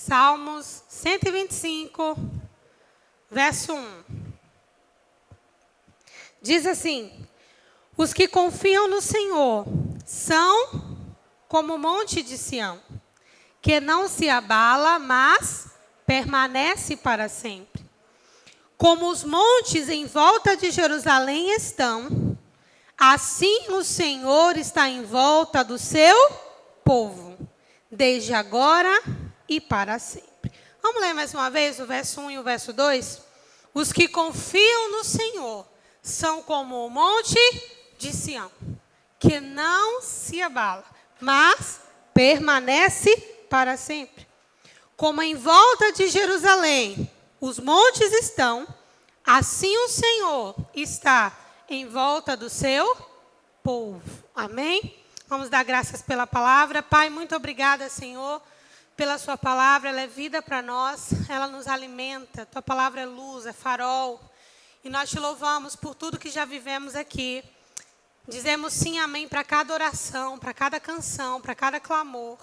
Salmos 125, verso 1. Diz assim: os que confiam no Senhor são como o monte de Sião, que não se abala, mas permanece para sempre. Como os montes em volta de Jerusalém estão, assim o Senhor está em volta do seu povo, desde agora e para sempre. Vamos ler mais uma vez o verso 1 e o verso 2? Os que confiam no Senhor são como o monte de Sião, que não se abala, mas permanece para sempre. Como em volta de Jerusalém os montes estão, assim o Senhor está em volta do seu povo. Amém? Vamos dar graças pela palavra. Pai, muito obrigada, Senhor, pela sua palavra. Ela é vida para nós, ela nos alimenta. Tua palavra é luz, é farol. E nós te louvamos por tudo que já vivemos aqui. Dizemos sim, amém, para cada oração, para cada canção, para cada clamor.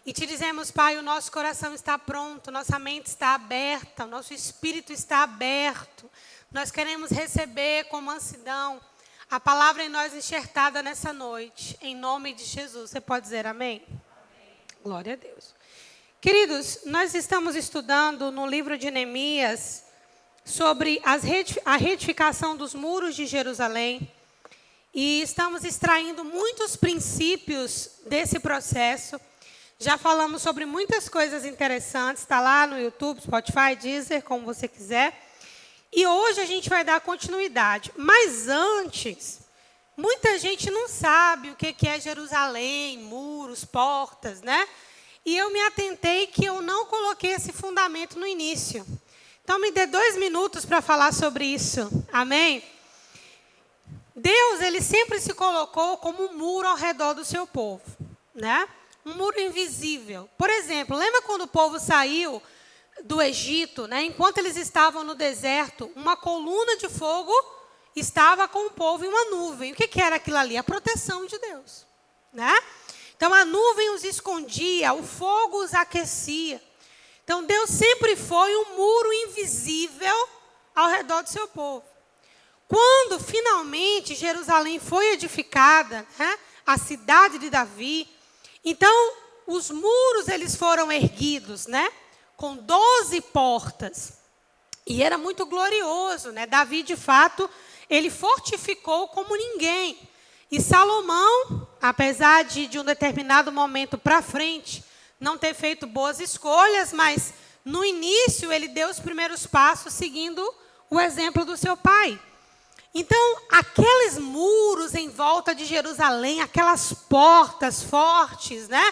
E te dizemos, Pai, o nosso coração está pronto, nossa mente está aberta, o nosso espírito está aberto. Nós queremos receber com mansidão a palavra em nós enxertada nessa noite, em nome de Jesus. Você pode dizer amém? Amém. Glória a Deus. Queridos, nós estamos estudando no livro de Neemias sobre a retificação dos muros de Jerusalém. E estamos extraindo muitos princípios desse processo. Já falamos sobre muitas coisas interessantes, está lá no YouTube, Spotify, Deezer, como você quiser. E hoje a gente vai dar continuidade. Mas antes, muita gente não sabe o que é Jerusalém, muros, portas, né? E eu me atentei que eu não coloquei esse fundamento no início. Então me dê 2 minutos para falar sobre isso. Amém? Deus, ele sempre se colocou como um muro ao redor do seu povo, né? Um muro invisível. Por exemplo, lembra quando o povo saiu do Egito, né? Enquanto eles estavam no deserto, uma coluna de fogo estava com o povo em uma nuvem. O que era aquilo ali? A proteção de Deus, né? Então a nuvem os escondia, o fogo os aquecia. Então Deus sempre foi um muro invisível ao redor do seu povo. Quando finalmente Jerusalém foi edificada, né? A cidade de Davi, então, os muros, eles foram erguidos, né? Com 12 portas. E era muito glorioso, né? Davi, de fato, ele fortificou como ninguém. E Salomão, apesar de um determinado momento para frente, não ter feito boas escolhas, mas no início ele deu os primeiros passos seguindo o exemplo do seu pai. Então, aqueles muros em volta de Jerusalém, aquelas portas fortes, né?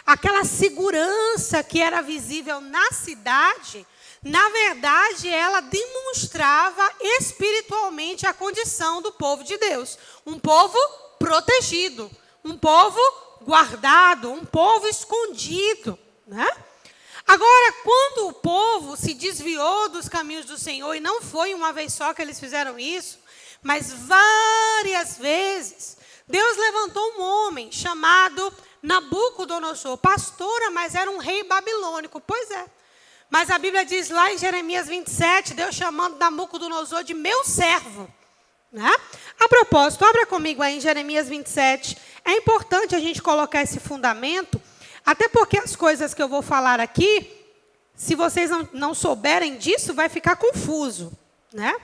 Aquela segurança que era visível na cidade, na verdade, ela demonstrava espiritualmente a condição do povo de Deus. Um povo protegido, um povo guardado, um povo escondido, né? Agora, quando o povo se desviou dos caminhos do Senhor, e não foi uma vez só que eles fizeram isso, mas várias vezes, Deus levantou um homem chamado Nabucodonosor. Pastora, mas era um rei babilônico. Pois é. Mas a Bíblia diz lá em Jeremias 27, Deus chamando Nabucodonosor de meu servo. Né? A propósito, abra comigo aí em Jeremias 27. É importante a gente colocar esse fundamento, até porque as coisas que eu vou falar aqui, se vocês não souberem disso, vai ficar confuso, né?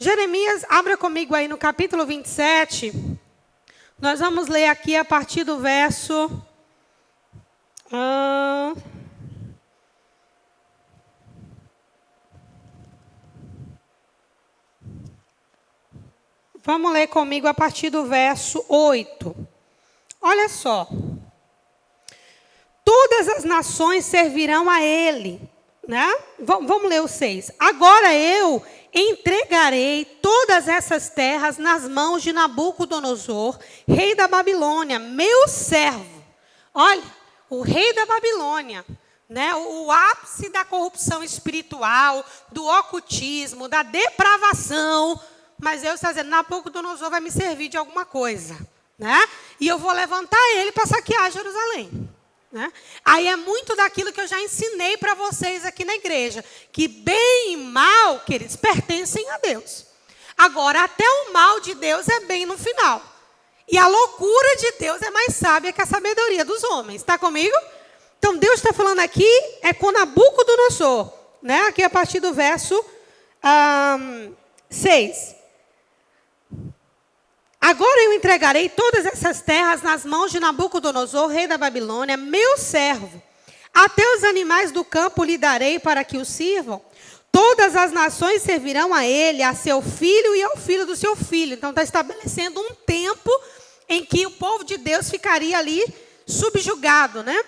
Jeremias, abra comigo aí no capítulo 27. Nós vamos ler aqui a partir do verso... Vamos ler comigo a partir do verso 8. Olha só. Todas as nações servirão a ele. Né? Vamos ler o 6. Agora eu entregarei todas essas terras nas mãos de Nabucodonosor, rei da Babilônia, meu servo. Olha, o rei da Babilônia, né? O ápice da corrupção espiritual, do ocultismo, da depravação. Mas Deus está dizendo, Nabucodonosor vai me servir de alguma coisa, né? E eu vou levantar ele para saquear Jerusalém. né? Aí é muito daquilo que eu já ensinei para vocês aqui na igreja, que bem e mal, queridos, pertencem a Deus. Agora, até o mal de Deus é bem no final. E a loucura de Deus é mais sábia que a sabedoria dos homens. Está comigo? Então, Deus está falando aqui, é com Nabucodonosor, né? Aqui a partir do verso 6. Agora eu entregarei todas essas terras nas mãos de Nabucodonosor, rei da Babilônia, meu servo. Até os animais do campo lhe darei para que o sirvam. Todas as nações servirão a ele, a seu filho e ao filho do seu filho. Então, está estabelecendo um tempo em que o povo de Deus ficaria ali subjugado, né?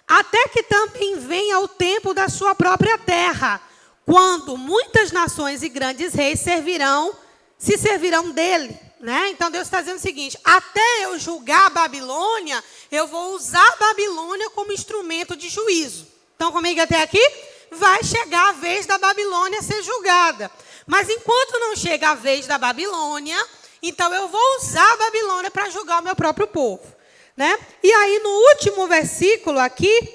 Até que também venha o tempo da sua própria terra, quando muitas nações e grandes reis se servirão dele, né? Então Deus está dizendo o seguinte: até eu julgar a Babilônia, eu vou usar a Babilônia como instrumento de juízo. Então, comigo até aqui? Vai chegar a vez da Babilônia ser julgada. Mas enquanto não chega a vez da Babilônia, então eu vou usar a Babilônia para julgar o meu próprio povo, né? E aí no último versículo aqui,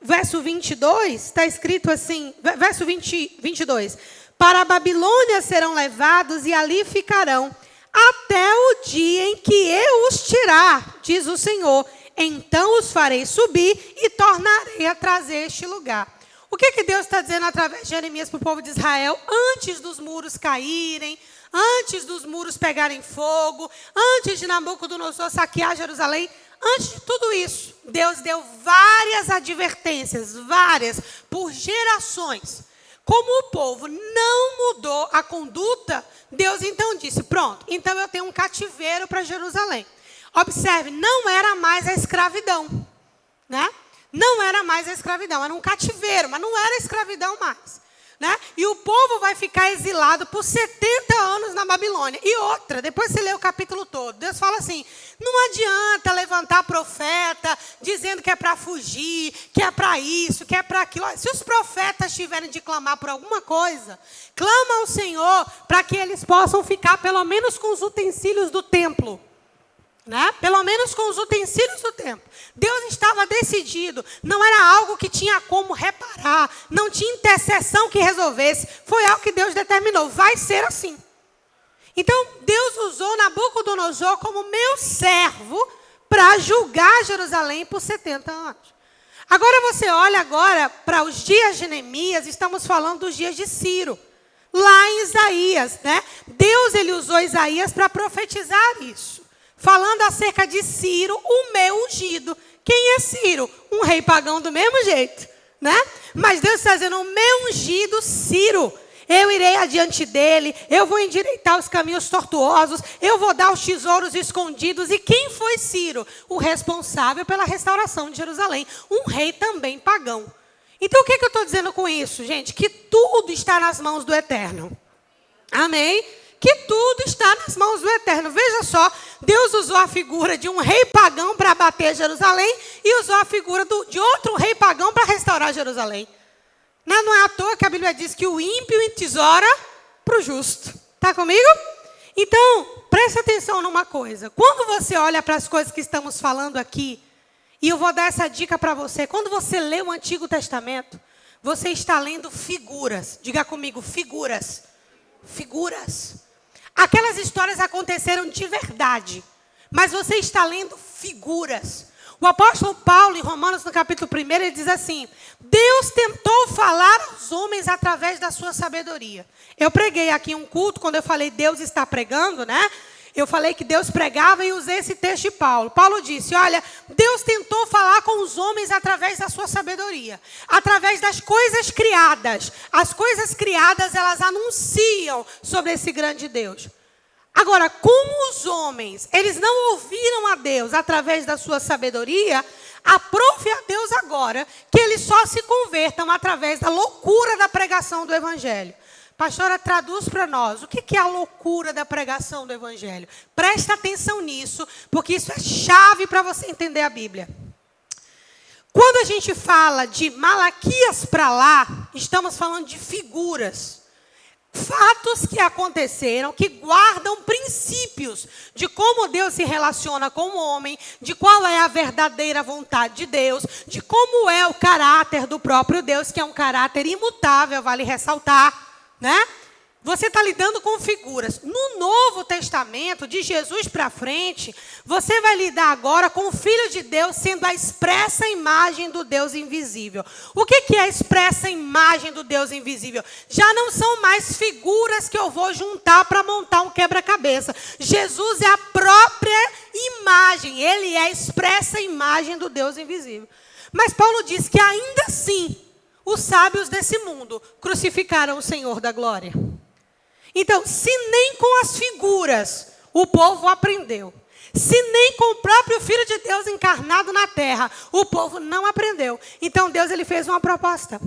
verso 22, está escrito assim, verso 22. Para a Babilônia serão levados e ali ficarão, até o dia em que eu os tirar, diz o Senhor. Então os farei subir e tornarei a trazer este lugar. O que Deus está dizendo através de Jeremias para o povo de Israel? Antes dos muros caírem, antes dos muros pegarem fogo, antes de Nabucodonosor saquear Jerusalém, antes de tudo isso, Deus deu várias advertências, várias, por gerações. Como o povo não mudou a conduta, Deus então disse: pronto, então eu tenho um cativeiro para Jerusalém. Observe, não era mais a escravidão, né? Não era mais a escravidão, era um cativeiro, mas não era escravidão mais, né? E o povo vai ficar exilado por 70 anos na Babilônia. E outra, depois você lê o capítulo todo, Deus fala assim: não adianta levantar profeta dizendo que é para fugir, que é para isso, que é para aquilo. Se os profetas tiverem de clamar por alguma coisa, clama ao Senhor para que eles possam ficar pelo menos com os utensílios do templo. Né? Pelo menos com os utensílios do templo. Deus estava decidido, não era algo que tinha como reparar, não tinha intercessão que resolvesse, foi algo que Deus determinou, vai ser assim. Então, Deus usou Nabucodonosor como meu servo para julgar Jerusalém por 70 anos. Agora você olha para os dias de Neemias, estamos falando dos dias de Ciro, lá em Isaías, né? Deus ele usou Isaías para profetizar isso. Falando acerca de Ciro, o meu ungido. Quem é Ciro? Um rei pagão do mesmo jeito, né? Mas Deus está dizendo: o meu ungido Ciro, eu irei adiante dele, eu vou endireitar os caminhos tortuosos, eu vou dar os tesouros escondidos. E quem foi Ciro? O responsável pela restauração de Jerusalém, um rei também pagão. Então o que eu estou dizendo com isso, gente? Que tudo está nas mãos do Eterno. Amém? Que tudo está nas mãos do Eterno. Veja só, Deus usou a figura de um rei pagão para abater Jerusalém e usou a figura de outro rei pagão para restaurar Jerusalém. Não é à toa que a Bíblia diz que o ímpio entesoura para o justo. Está comigo? Então, preste atenção numa coisa. Quando você olha para as coisas que estamos falando aqui, e eu vou dar essa dica para você. Quando você lê o Antigo Testamento, você está lendo figuras. Diga comigo, figuras. Figuras. Aquelas histórias aconteceram de verdade, mas você está lendo figuras. O apóstolo Paulo, em Romanos, no capítulo 1, ele diz assim: Deus tentou falar aos homens através da sua sabedoria. Eu preguei aqui um culto, quando eu falei Deus está pregando, né? Eu falei que Deus pregava e usei esse texto de Paulo. Paulo disse: olha, Deus tentou falar com os homens através da sua sabedoria, através das coisas criadas. As coisas criadas, elas anunciam sobre esse grande Deus. Agora, como os homens, eles não ouviram a Deus através da sua sabedoria, aprove a Deus agora que eles só se convertam através da loucura da pregação do Evangelho. Pastora, traduz para nós, o que é a loucura da pregação do Evangelho? Presta atenção nisso, porque isso é chave para você entender a Bíblia. Quando a gente fala de Malaquias para lá, estamos falando de figuras. fatos que aconteceram, que guardam princípios de como Deus se relaciona com o homem, de qual é a verdadeira vontade de Deus, de como é o caráter do próprio Deus, que é um caráter imutável, vale ressaltar, né? Você está lidando com figuras. No Novo Testamento, de Jesus para frente, você vai lidar agora com o Filho de Deus sendo a expressa imagem do Deus invisível. O que é a expressa imagem do Deus invisível? Já não são mais figuras que eu vou juntar para montar um quebra-cabeça. Jesus é a própria imagem. Ele é a expressa imagem do Deus invisível. Mas Paulo diz que ainda assim, os sábios desse mundo crucificaram o Senhor da glória. Então, se nem com as figuras o povo aprendeu, se nem com o próprio Filho de Deus encarnado na terra, o povo não aprendeu. Então, Deus ele fez uma proposta.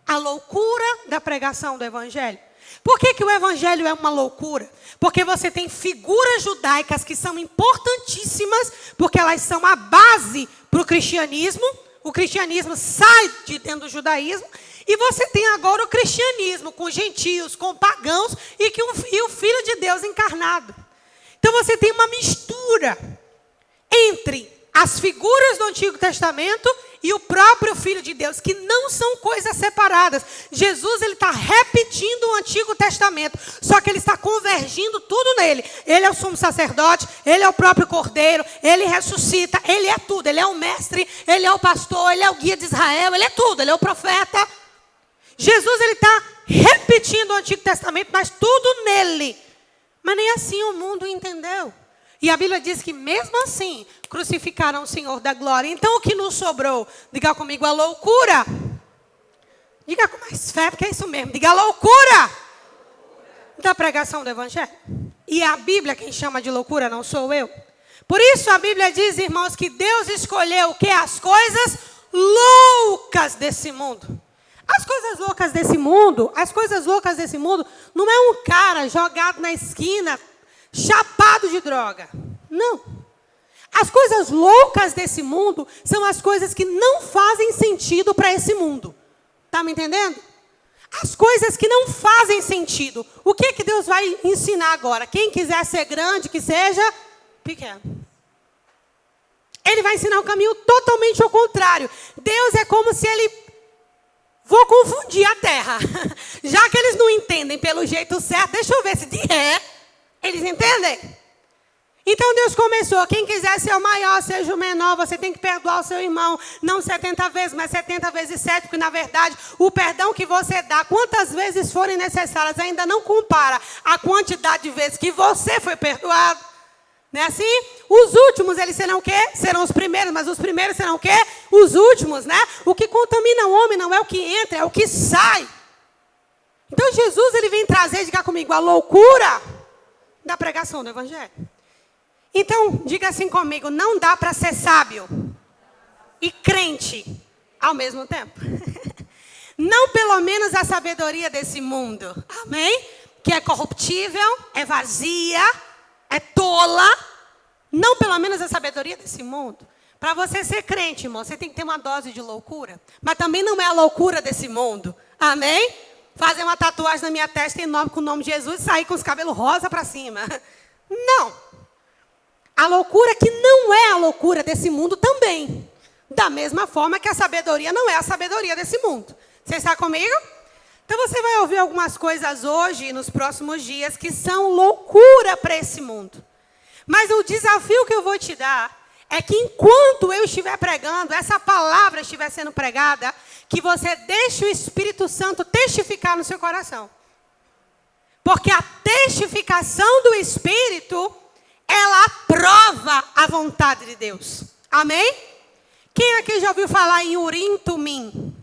A loucura da pregação do Evangelho. Por que o Evangelho é uma loucura? Porque você tem figuras judaicas que são importantíssimas, porque elas são a base para o cristianismo. O cristianismo sai de dentro do judaísmo. E você tem agora o cristianismo com gentios, com pagãos e o Filho de Deus encarnado. Então você tem uma mistura entre as figuras do Antigo Testamento e o próprio Filho de Deus, que não são coisas separadas. Jesus ele está repetindo o Antigo Testamento, só que ele está convergindo tudo nele. Ele é o sumo sacerdote, ele é o próprio Cordeiro, ele ressuscita, ele é tudo. Ele é o mestre, ele é o pastor, ele é o guia de Israel, ele é tudo, ele é o profeta. Jesus ele está repetindo o Antigo Testamento, mas tudo nele. Mas nem assim o mundo entendeu. E a Bíblia diz que mesmo assim, crucificaram o Senhor da glória. Então o que nos sobrou? Diga comigo, a loucura. Diga com mais fé, porque é isso mesmo. Diga a loucura da pregação do Evangelho. E a Bíblia quem chama de loucura, não sou eu. Por isso a Bíblia diz, irmãos, que Deus escolheu o que? As coisas loucas desse mundo. As coisas loucas desse mundo não é um cara jogado na esquina, chapado de droga. Não. As coisas loucas desse mundo são as coisas que não fazem sentido para esse mundo. Está me entendendo? As coisas que não fazem sentido. O que Deus vai ensinar agora? Quem quiser ser grande, que seja pequeno. Ele vai ensinar um caminho totalmente ao contrário. Deus é como se ele... Vou confundir a terra. Já que eles não entendem pelo jeito certo, deixa eu ver se de ré eles entendem. Então Deus começou. Quem quiser ser o maior, seja o menor, você tem que perdoar o seu irmão. Não 70 vezes, mas 70 vezes 7. Porque na verdade, o perdão que você dá, quantas vezes forem necessárias, ainda não compara a quantidade de vezes que você foi perdoado. Não é assim? Os últimos, eles serão o quê? Serão os primeiros, mas os primeiros serão o quê? Os últimos, né? O que contamina o homem não é o que entra, é o que sai. Então Jesus, ele vem trazer, diga comigo, a loucura da pregação do Evangelho. Então, diga assim comigo, não dá para ser sábio e crente ao mesmo tempo. Não pelo menos a sabedoria desse mundo, amém? Que é corruptível, é vazia, é tola, não pelo menos a sabedoria desse mundo. Para você ser crente, irmão, você tem que ter uma dose de loucura. Mas também não é a loucura desse mundo. Amém? Fazer uma tatuagem na minha testa com o nome de Jesus e sair com os cabelos rosa para cima. Não. A loucura que não é a loucura desse mundo também. Da mesma forma que a sabedoria não é a sabedoria desse mundo. Você está comigo? Então você vai ouvir algumas coisas hoje e nos próximos dias que são loucura para esse mundo. Mas o desafio que eu vou te dar é que enquanto eu estiver pregando, essa palavra estiver sendo pregada, que você deixe o Espírito Santo testificar no seu coração. Porque a testificação do Espírito, ela aprova a vontade de Deus. Amém? Quem aqui já ouviu falar em Urim Tumim?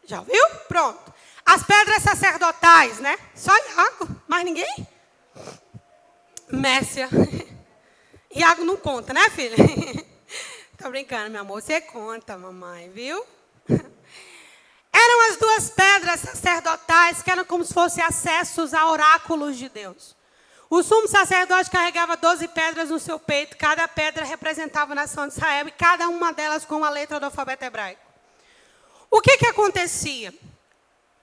Já ouviu? Pronto. As pedras sacerdotais, né? Só Iago, mais ninguém? Mércia. Iago não conta, né, filha? Tô brincando, meu amor. Você conta, mamãe, viu? Eram as duas pedras sacerdotais que eram como se fossem acessos a oráculos de Deus. O sumo sacerdote carregava 12 pedras no seu peito. Cada pedra representava a nação de Israel e cada uma delas com a letra do alfabeto hebraico. O que acontecia?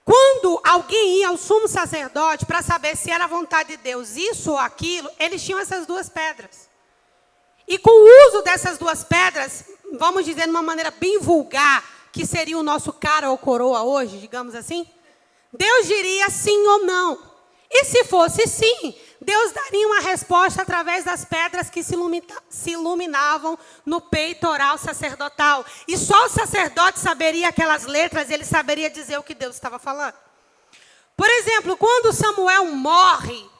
quando alguém ia ao sumo sacerdote para saber se era a vontade de Deus isso ou aquilo, eles tinham essas duas pedras. E com o uso dessas duas pedras, vamos dizer de uma maneira bem vulgar, que seria o nosso cara ou coroa hoje, digamos assim, Deus diria sim ou não. E se fosse sim, Deus daria uma resposta através das pedras que se iluminavam no peitoral sacerdotal. E só o sacerdote saberia aquelas letras, ele saberia dizer o que Deus estava falando. Por exemplo, quando Samuel morre,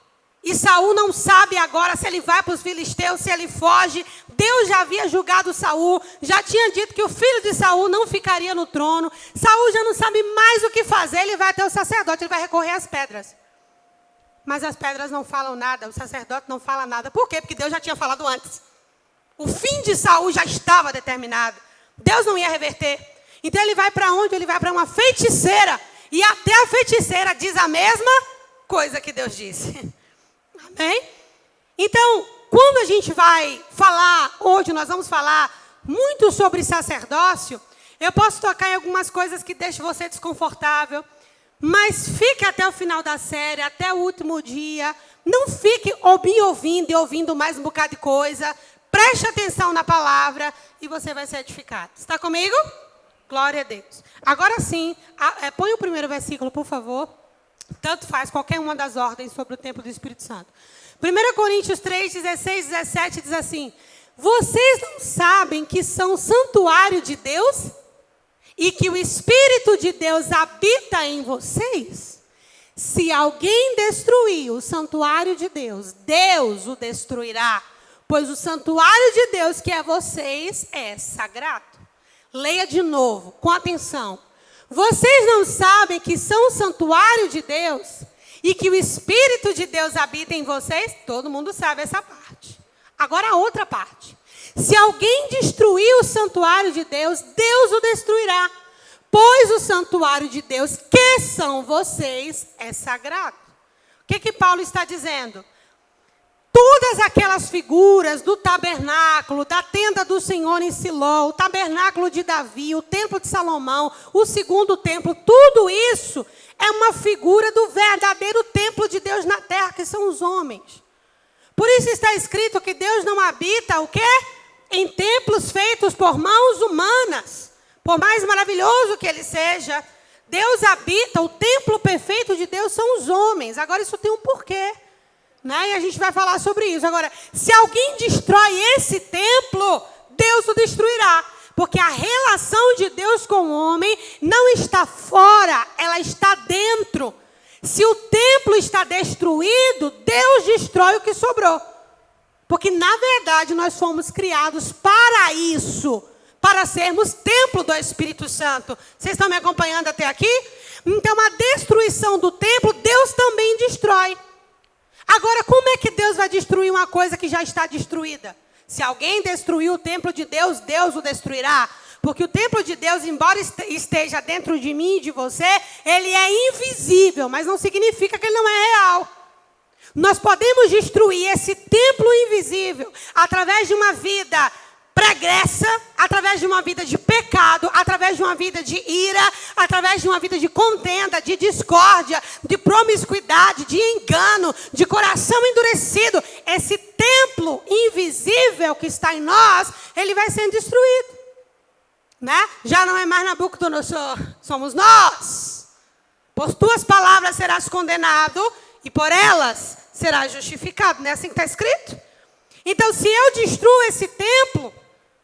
e Saul não sabe agora se ele vai para os filisteus, se ele foge, Deus já havia julgado Saul, já tinha dito que o filho de Saul não ficaria no trono. Saul já não sabe mais o que fazer, ele vai até o sacerdote, ele vai recorrer às pedras. Mas as pedras não falam nada, o sacerdote não fala nada. Por quê? Porque Deus já tinha falado antes. O fim de Saul já estava determinado. Deus não ia reverter. Então ele vai para onde? Ele vai para uma feiticeira. E até a feiticeira diz a mesma coisa que Deus disse. Amém? Então, quando a gente vai falar, hoje nós vamos falar muito sobre sacerdócio, eu posso tocar em algumas coisas que deixam você desconfortável. Mas fique até o final da série, até o último dia. Não fique me ouvindo e ouvindo mais um bocado de coisa. Preste atenção na palavra e você vai ser edificado. Está comigo? Glória a Deus. Agora sim, põe o primeiro versículo, por favor. Tanto faz, qualquer uma das ordens sobre o templo do Espírito Santo. 1 Coríntios 3, 16, 17 diz assim: vocês não sabem que são santuário de Deus? E que o Espírito de Deus habita em vocês? Se alguém destruir o santuário de Deus, Deus o destruirá, pois o santuário de Deus, que é vocês, é sagrado. Leia de novo, com atenção. Vocês não sabem que são o santuário de Deus e que o Espírito de Deus habita em vocês? Todo mundo sabe essa parte. Agora a outra parte. Se alguém destruir o santuário de Deus, Deus o destruirá. Pois o santuário de Deus, que são vocês, é sagrado. O que Paulo está dizendo? Todas aquelas figuras do tabernáculo, da tenda do Senhor em Siló, o tabernáculo de Davi, o templo de Salomão, o segundo templo, tudo isso é uma figura do verdadeiro templo de Deus na terra, que são os homens. Por isso está escrito que Deus não habita o quê? Em templos feitos por mãos humanas. Por mais maravilhoso que ele seja, Deus habita, o templo perfeito de Deus são os homens. Agora isso tem um porquê, né? E a gente vai falar sobre isso. Agora, se alguém destrói esse templo, Deus o destruirá. Porque a relação de Deus com o homem não está fora, ela está dentro. Se o templo está destruído, Deus destrói o que sobrou. Porque, na verdade, nós fomos criados para isso, para sermos templo do Espírito Santo. Vocês estão me acompanhando até aqui? Então, a destruição do templo, Deus também destrói. Agora, como é que Deus vai destruir uma coisa que já está destruída? Se alguém destruir o templo de Deus, Deus o destruirá. Porque o templo de Deus, embora esteja dentro de mim e de você, ele é invisível, mas não significa que ele não é real. Nós podemos destruir esse templo invisível através de uma vida pregressa, através de uma vida de pecado, através de uma vida de ira, através de uma vida de contenda, de discórdia, de promiscuidade, de engano, de coração endurecido. Esse templo invisível que está em nós, ele vai sendo destruído, né? Já não é mais Nabucodonosor, somos nós. Por tuas palavras serás condenado e por elas serás justificado. Não é assim que está escrito? Então, se eu destruo esse templo,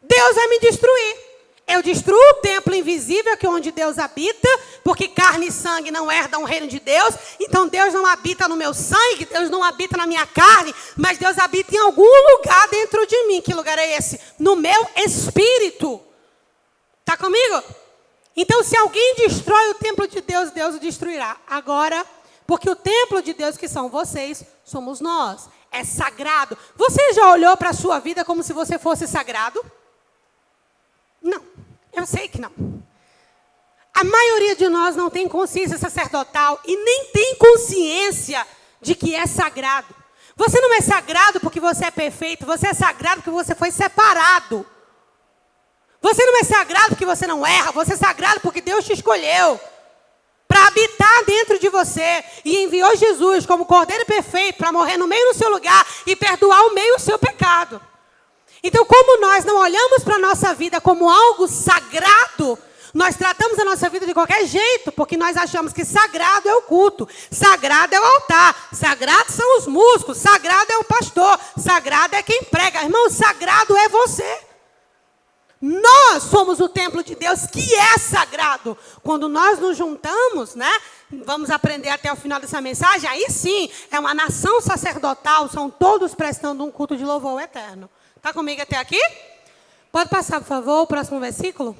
Deus vai me destruir. Eu destruo o templo invisível, que é onde Deus habita, porque carne e sangue não herdam o reino de Deus. Então Deus não habita no meu sangue, Deus não habita na minha carne, mas Deus habita em algum lugar dentro de mim. Que lugar é esse? No meu espírito. Está comigo? Então, se alguém destrói o templo de Deus, Deus o destruirá. Agora, porque o templo de Deus, que são vocês, somos nós. É sagrado. Você já olhou para a sua vida como se você fosse sagrado? Não, eu sei que não. A maioria de nós não tem consciência sacerdotal e nem tem consciência de que é sagrado. Você não é sagrado porque você é perfeito, você é sagrado porque você foi separado. Você não é sagrado porque você não erra, você é sagrado porque Deus te escolheu para habitar dentro de você e enviou Jesus como Cordeiro perfeito para morrer no meio do seu lugar e perdoar o meio do seu pecado. Então, como nós não olhamos para a nossa vida como algo sagrado, nós tratamos a nossa vida de qualquer jeito, porque nós achamos que sagrado é o culto, sagrado é o altar, sagrado são os músicos, sagrado é o pastor, sagrado é quem prega. Irmão, sagrado é você. Nós somos o templo de Deus que é sagrado. Quando nós nos juntamos, né? Vamos aprender até o final dessa mensagem. Aí sim, é uma nação sacerdotal. São todos prestando um culto de louvor ao eterno. Está comigo até aqui? Pode passar, por favor, o próximo versículo?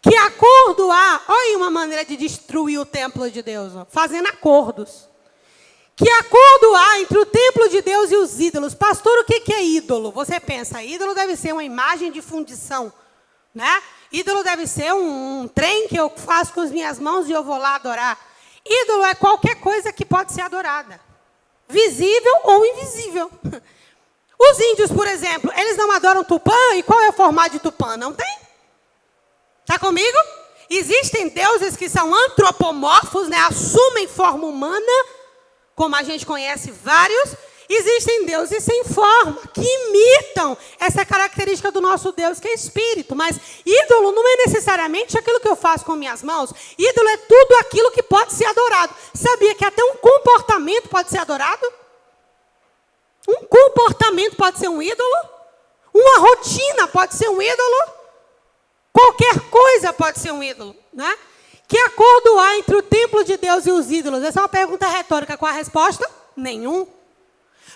Que acordo há? Olha aí uma maneira de destruir o templo de Deus. Ó, fazendo acordos. Que acordo há entre o templo de Deus e os ídolos? Pastor, o que é ídolo? Você pensa, ídolo deve ser uma imagem de fundição, né? Ídolo deve ser um trem que eu faço com as minhas mãos e eu vou lá adorar. Ídolo é qualquer coisa que pode ser adorada. Visível ou invisível. Os índios, por exemplo, eles não adoram Tupã? E qual é o formato de Tupã? Não tem? Está comigo? Existem deuses que são antropomorfos, né? Assumem forma humana, como a gente conhece vários. Existem deuses sem forma, que imitam essa característica do nosso Deus, que é espírito. Mas ídolo não é necessariamente aquilo que eu faço com minhas mãos. Ídolo é tudo aquilo que pode ser adorado. Sabia que até um comportamento pode ser adorado? Um comportamento pode ser um ídolo? Uma rotina pode ser um ídolo? Qualquer coisa pode ser um ídolo, né? Que acordo há entre o templo de Deus e os ídolos? Essa é uma pergunta retórica. Qual a resposta? Nenhum.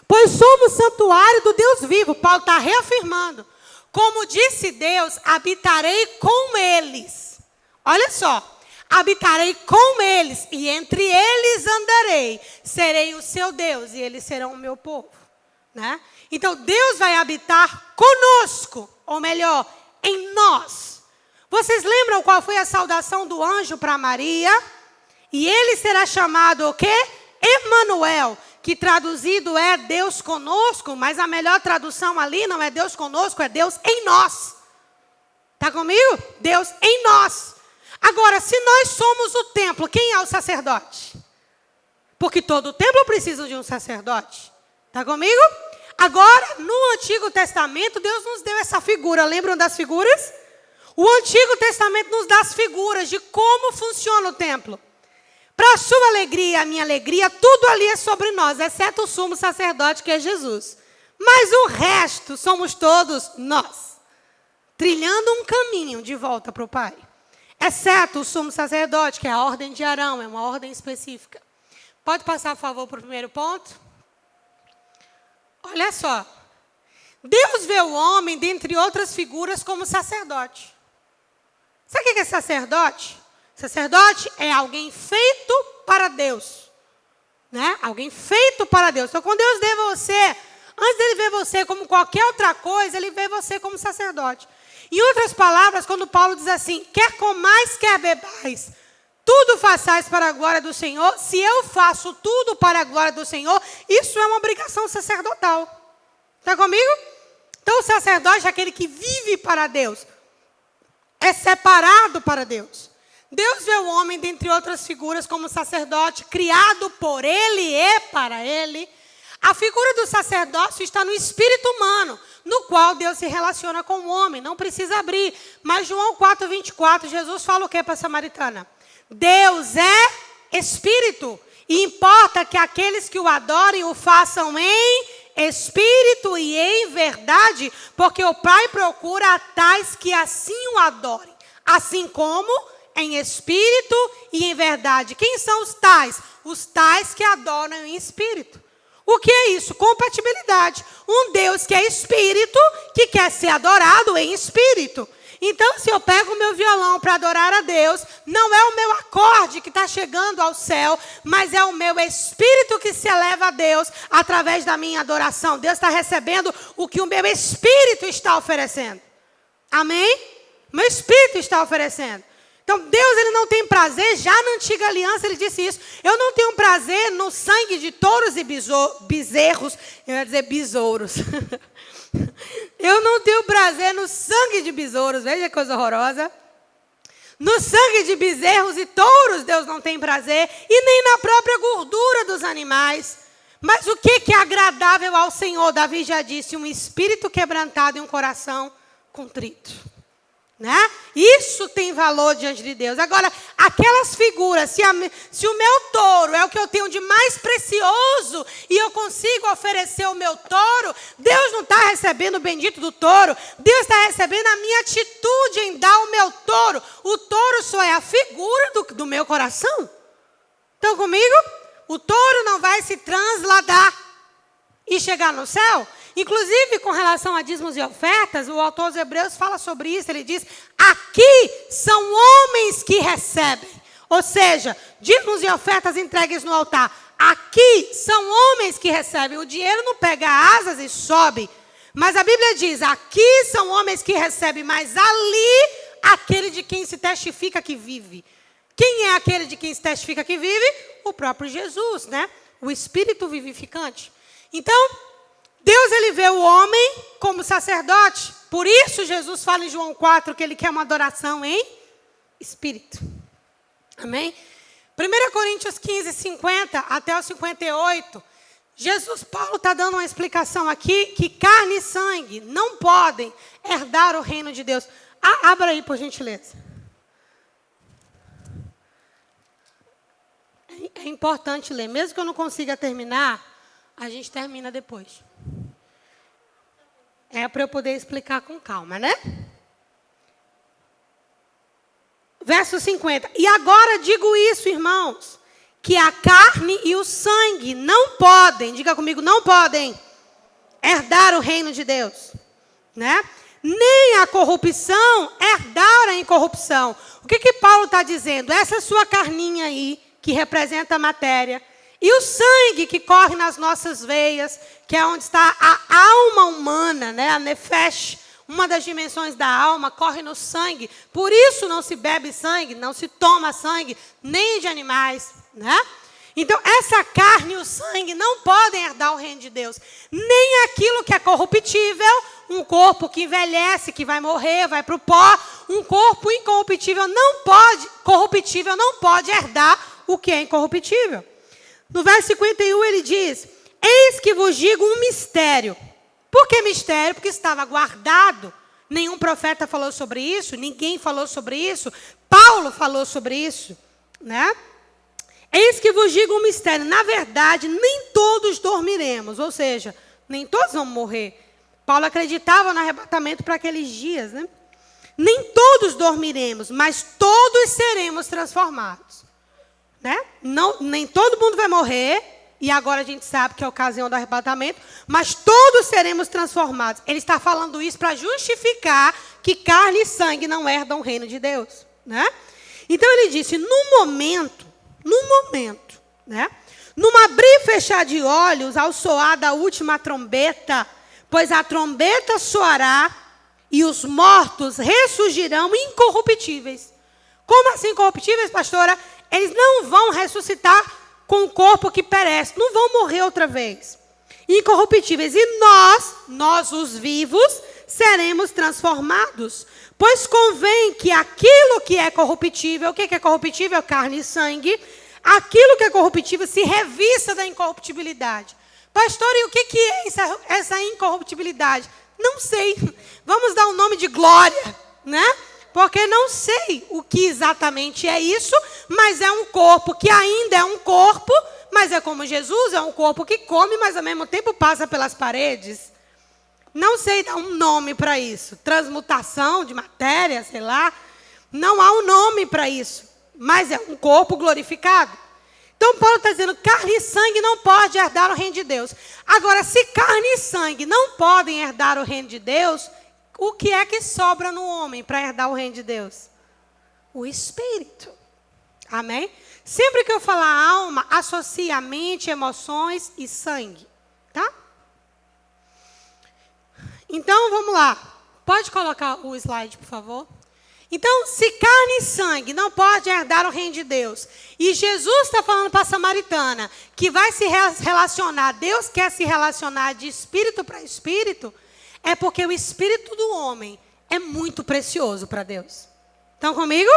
Pois somos santuário do Deus vivo. Paulo está reafirmando. Como disse Deus, habitarei com eles. Olha só. Habitarei com eles e entre eles andarei. Serei o seu Deus e eles serão o meu povo. Né? Então, Deus vai habitar conosco. Ou melhor, em nós. Vocês lembram qual foi a saudação do anjo para Maria? E ele será chamado o quê? Emanuel, que traduzido é Deus conosco, mas a melhor tradução ali não é Deus conosco, é Deus em nós. Está comigo? Deus em nós. Agora, se nós somos o templo, quem é o sacerdote? Porque todo templo precisa de um sacerdote. Está comigo? Agora, no Antigo Testamento, Deus nos deu essa figura. Lembram das figuras? O Antigo Testamento nos dá as figuras de como funciona o templo. Para a sua alegria e a minha alegria, tudo ali é sobre nós, exceto o sumo sacerdote, que é Jesus. Mas o resto somos todos nós, trilhando um caminho de volta para o Pai. Exceto o sumo sacerdote, que é a ordem de Arão, é uma ordem específica. Pode passar, por favor, para o primeiro ponto? Olha só. Deus vê o homem, dentre outras figuras, como sacerdote. Sabe o que é sacerdote? Sacerdote é alguém feito para Deus. Né? Alguém feito para Deus. Então, quando Deus vê você, antes dele ver você como qualquer outra coisa, ele vê você como sacerdote. Em outras palavras, quando Paulo diz assim, quer comais, quer bebais, tudo façais para a glória do Senhor. Se eu faço tudo para a glória do Senhor, isso é uma obrigação sacerdotal. Está comigo? Então, o sacerdote é aquele que vive para Deus. É separado para Deus. Deus vê o homem, dentre outras figuras, como sacerdote, criado por ele e para ele. A figura do sacerdócio está no espírito humano, no qual Deus se relaciona com o homem. Não precisa abrir. Mas João 4:24, Jesus fala o que para a samaritana? Deus é espírito. E importa que aqueles que o adorem o façam em espírito e em verdade, porque o Pai procura tais que assim o adorem, assim como em espírito e em verdade. Quem são os tais? Os tais que adoram em espírito. O que é isso? Compatibilidade. Um Deus que é espírito, que quer ser adorado em espírito. Então, se eu pego o meu violão para adorar a Deus, não é o meu acorde que está chegando ao céu, mas é o meu espírito que se eleva a Deus através da minha adoração. Deus está recebendo o que o meu espírito está oferecendo. Amém? Meu espírito está oferecendo. Então, Deus ele não tem prazer, já na antiga aliança ele disse isso. Eu não tenho prazer no sangue de touros e bezerros, eu ia dizer besouros. Eu não tenho prazer no sangue de besouros, veja que coisa horrorosa. No sangue de bezerros e touros Deus não tem prazer, e nem na própria gordura dos animais. Mas o que é agradável ao Senhor? Davi já disse, um espírito quebrantado e um coração contrito. Né? Isso tem valor diante de Deus. Agora, aquelas figuras, se o meu touro é o que eu tenho de mais precioso e eu consigo oferecer o meu touro, Deus não está recebendo o bendito do touro. Deus está recebendo a minha atitude em dar o meu touro. O touro só é a figura do meu coração. Estão comigo? O touro não vai se transladar e chegar no céu. Inclusive, com relação a dízimos e ofertas, o autor dos Hebreus fala sobre isso. Ele diz, aqui são homens que recebem. Ou seja, dízimos e ofertas entregues no altar. Aqui são homens que recebem. O dinheiro não pega asas e sobe. Mas a Bíblia diz, aqui são homens que recebem, mas ali, aquele de quem se testifica que vive. Quem é aquele de quem se testifica que vive? O próprio Jesus, né? O Espírito vivificante. Então, Deus, ele vê o homem como sacerdote. Por isso, Jesus fala em João 4 que ele quer uma adoração em espírito. Amém? 1 Coríntios 15, 50 até o 58. Paulo está dando uma explicação aqui que carne e sangue não podem herdar o reino de Deus. Abra aí, por gentileza. É importante ler. Mesmo que eu não consiga terminar, a gente termina depois. É para eu poder explicar com calma, né? Verso 50. E agora digo isso, irmãos, que a carne e o sangue não podem, diga comigo, não podem herdar o reino de Deus, né? Nem a corrupção herdar a incorrupção. O que Paulo está dizendo? Essa sua carninha aí, que representa a matéria, e o sangue que corre nas nossas veias, que é onde está a alma humana, né? A nefesh, uma das dimensões da alma, corre no sangue. Por isso não se bebe sangue, não se toma sangue, nem de animais, né? Então, essa carne e o sangue não podem herdar o reino de Deus. Nem aquilo que é corruptível, um corpo que envelhece, que vai morrer, vai para o pó. Um corpo incorruptível corruptível não pode herdar o que é incorruptível. No verso 51 ele diz, eis que vos digo um mistério. Por que mistério? Porque estava guardado. Nenhum profeta falou sobre isso, ninguém falou sobre isso. Paulo falou sobre isso, né? Eis que vos digo um mistério. Na verdade, nem todos dormiremos, ou seja, nem todos vão morrer. Paulo acreditava no arrebatamento para aqueles dias, né? Nem todos dormiremos, mas todos seremos transformados. Né? Não, nem todo mundo vai morrer, e agora a gente sabe que é a ocasião do arrebatamento, mas todos seremos transformados. Ele está falando isso para justificar que carne e sangue não herdam o reino de Deus. Né? Então ele disse, no momento, né? Num abrir e fechar de olhos, ao soar da última trombeta, pois a trombeta soará e os mortos ressurgirão incorruptíveis. Como assim incorruptíveis, pastora? Eles não vão ressuscitar com o corpo que perece. Não vão morrer outra vez. Incorruptíveis. E nós os vivos, seremos transformados. Pois convém que aquilo que é corruptível, o que é corruptível? Carne e sangue. Aquilo que é corruptível se revista da incorruptibilidade. Pastor, e o que é essa incorruptibilidade? Não sei. Vamos dar o nome de glória, né? Porque não sei o que exatamente é isso, mas é um corpo que ainda é um corpo, mas é como Jesus, é um corpo que come, mas ao mesmo tempo passa pelas paredes. Não sei dar um nome para isso. Transmutação de matéria, sei lá. Não há um nome para isso, mas é um corpo glorificado. Então Paulo está dizendo, carne e sangue não podem herdar o reino de Deus. Agora, se carne e sangue não podem herdar o reino de Deus, o que é que sobra no homem para herdar o reino de Deus? O Espírito. Amém? Sempre que eu falar alma, associe a mente, emoções e sangue. Tá? Então, vamos lá. Pode colocar o slide, por favor? Então, se carne e sangue não pode herdar o reino de Deus, e Jesus está falando para a samaritana que vai se relacionar, Deus quer se relacionar de espírito para espírito, é porque o espírito do homem é muito precioso para Deus. Estão comigo?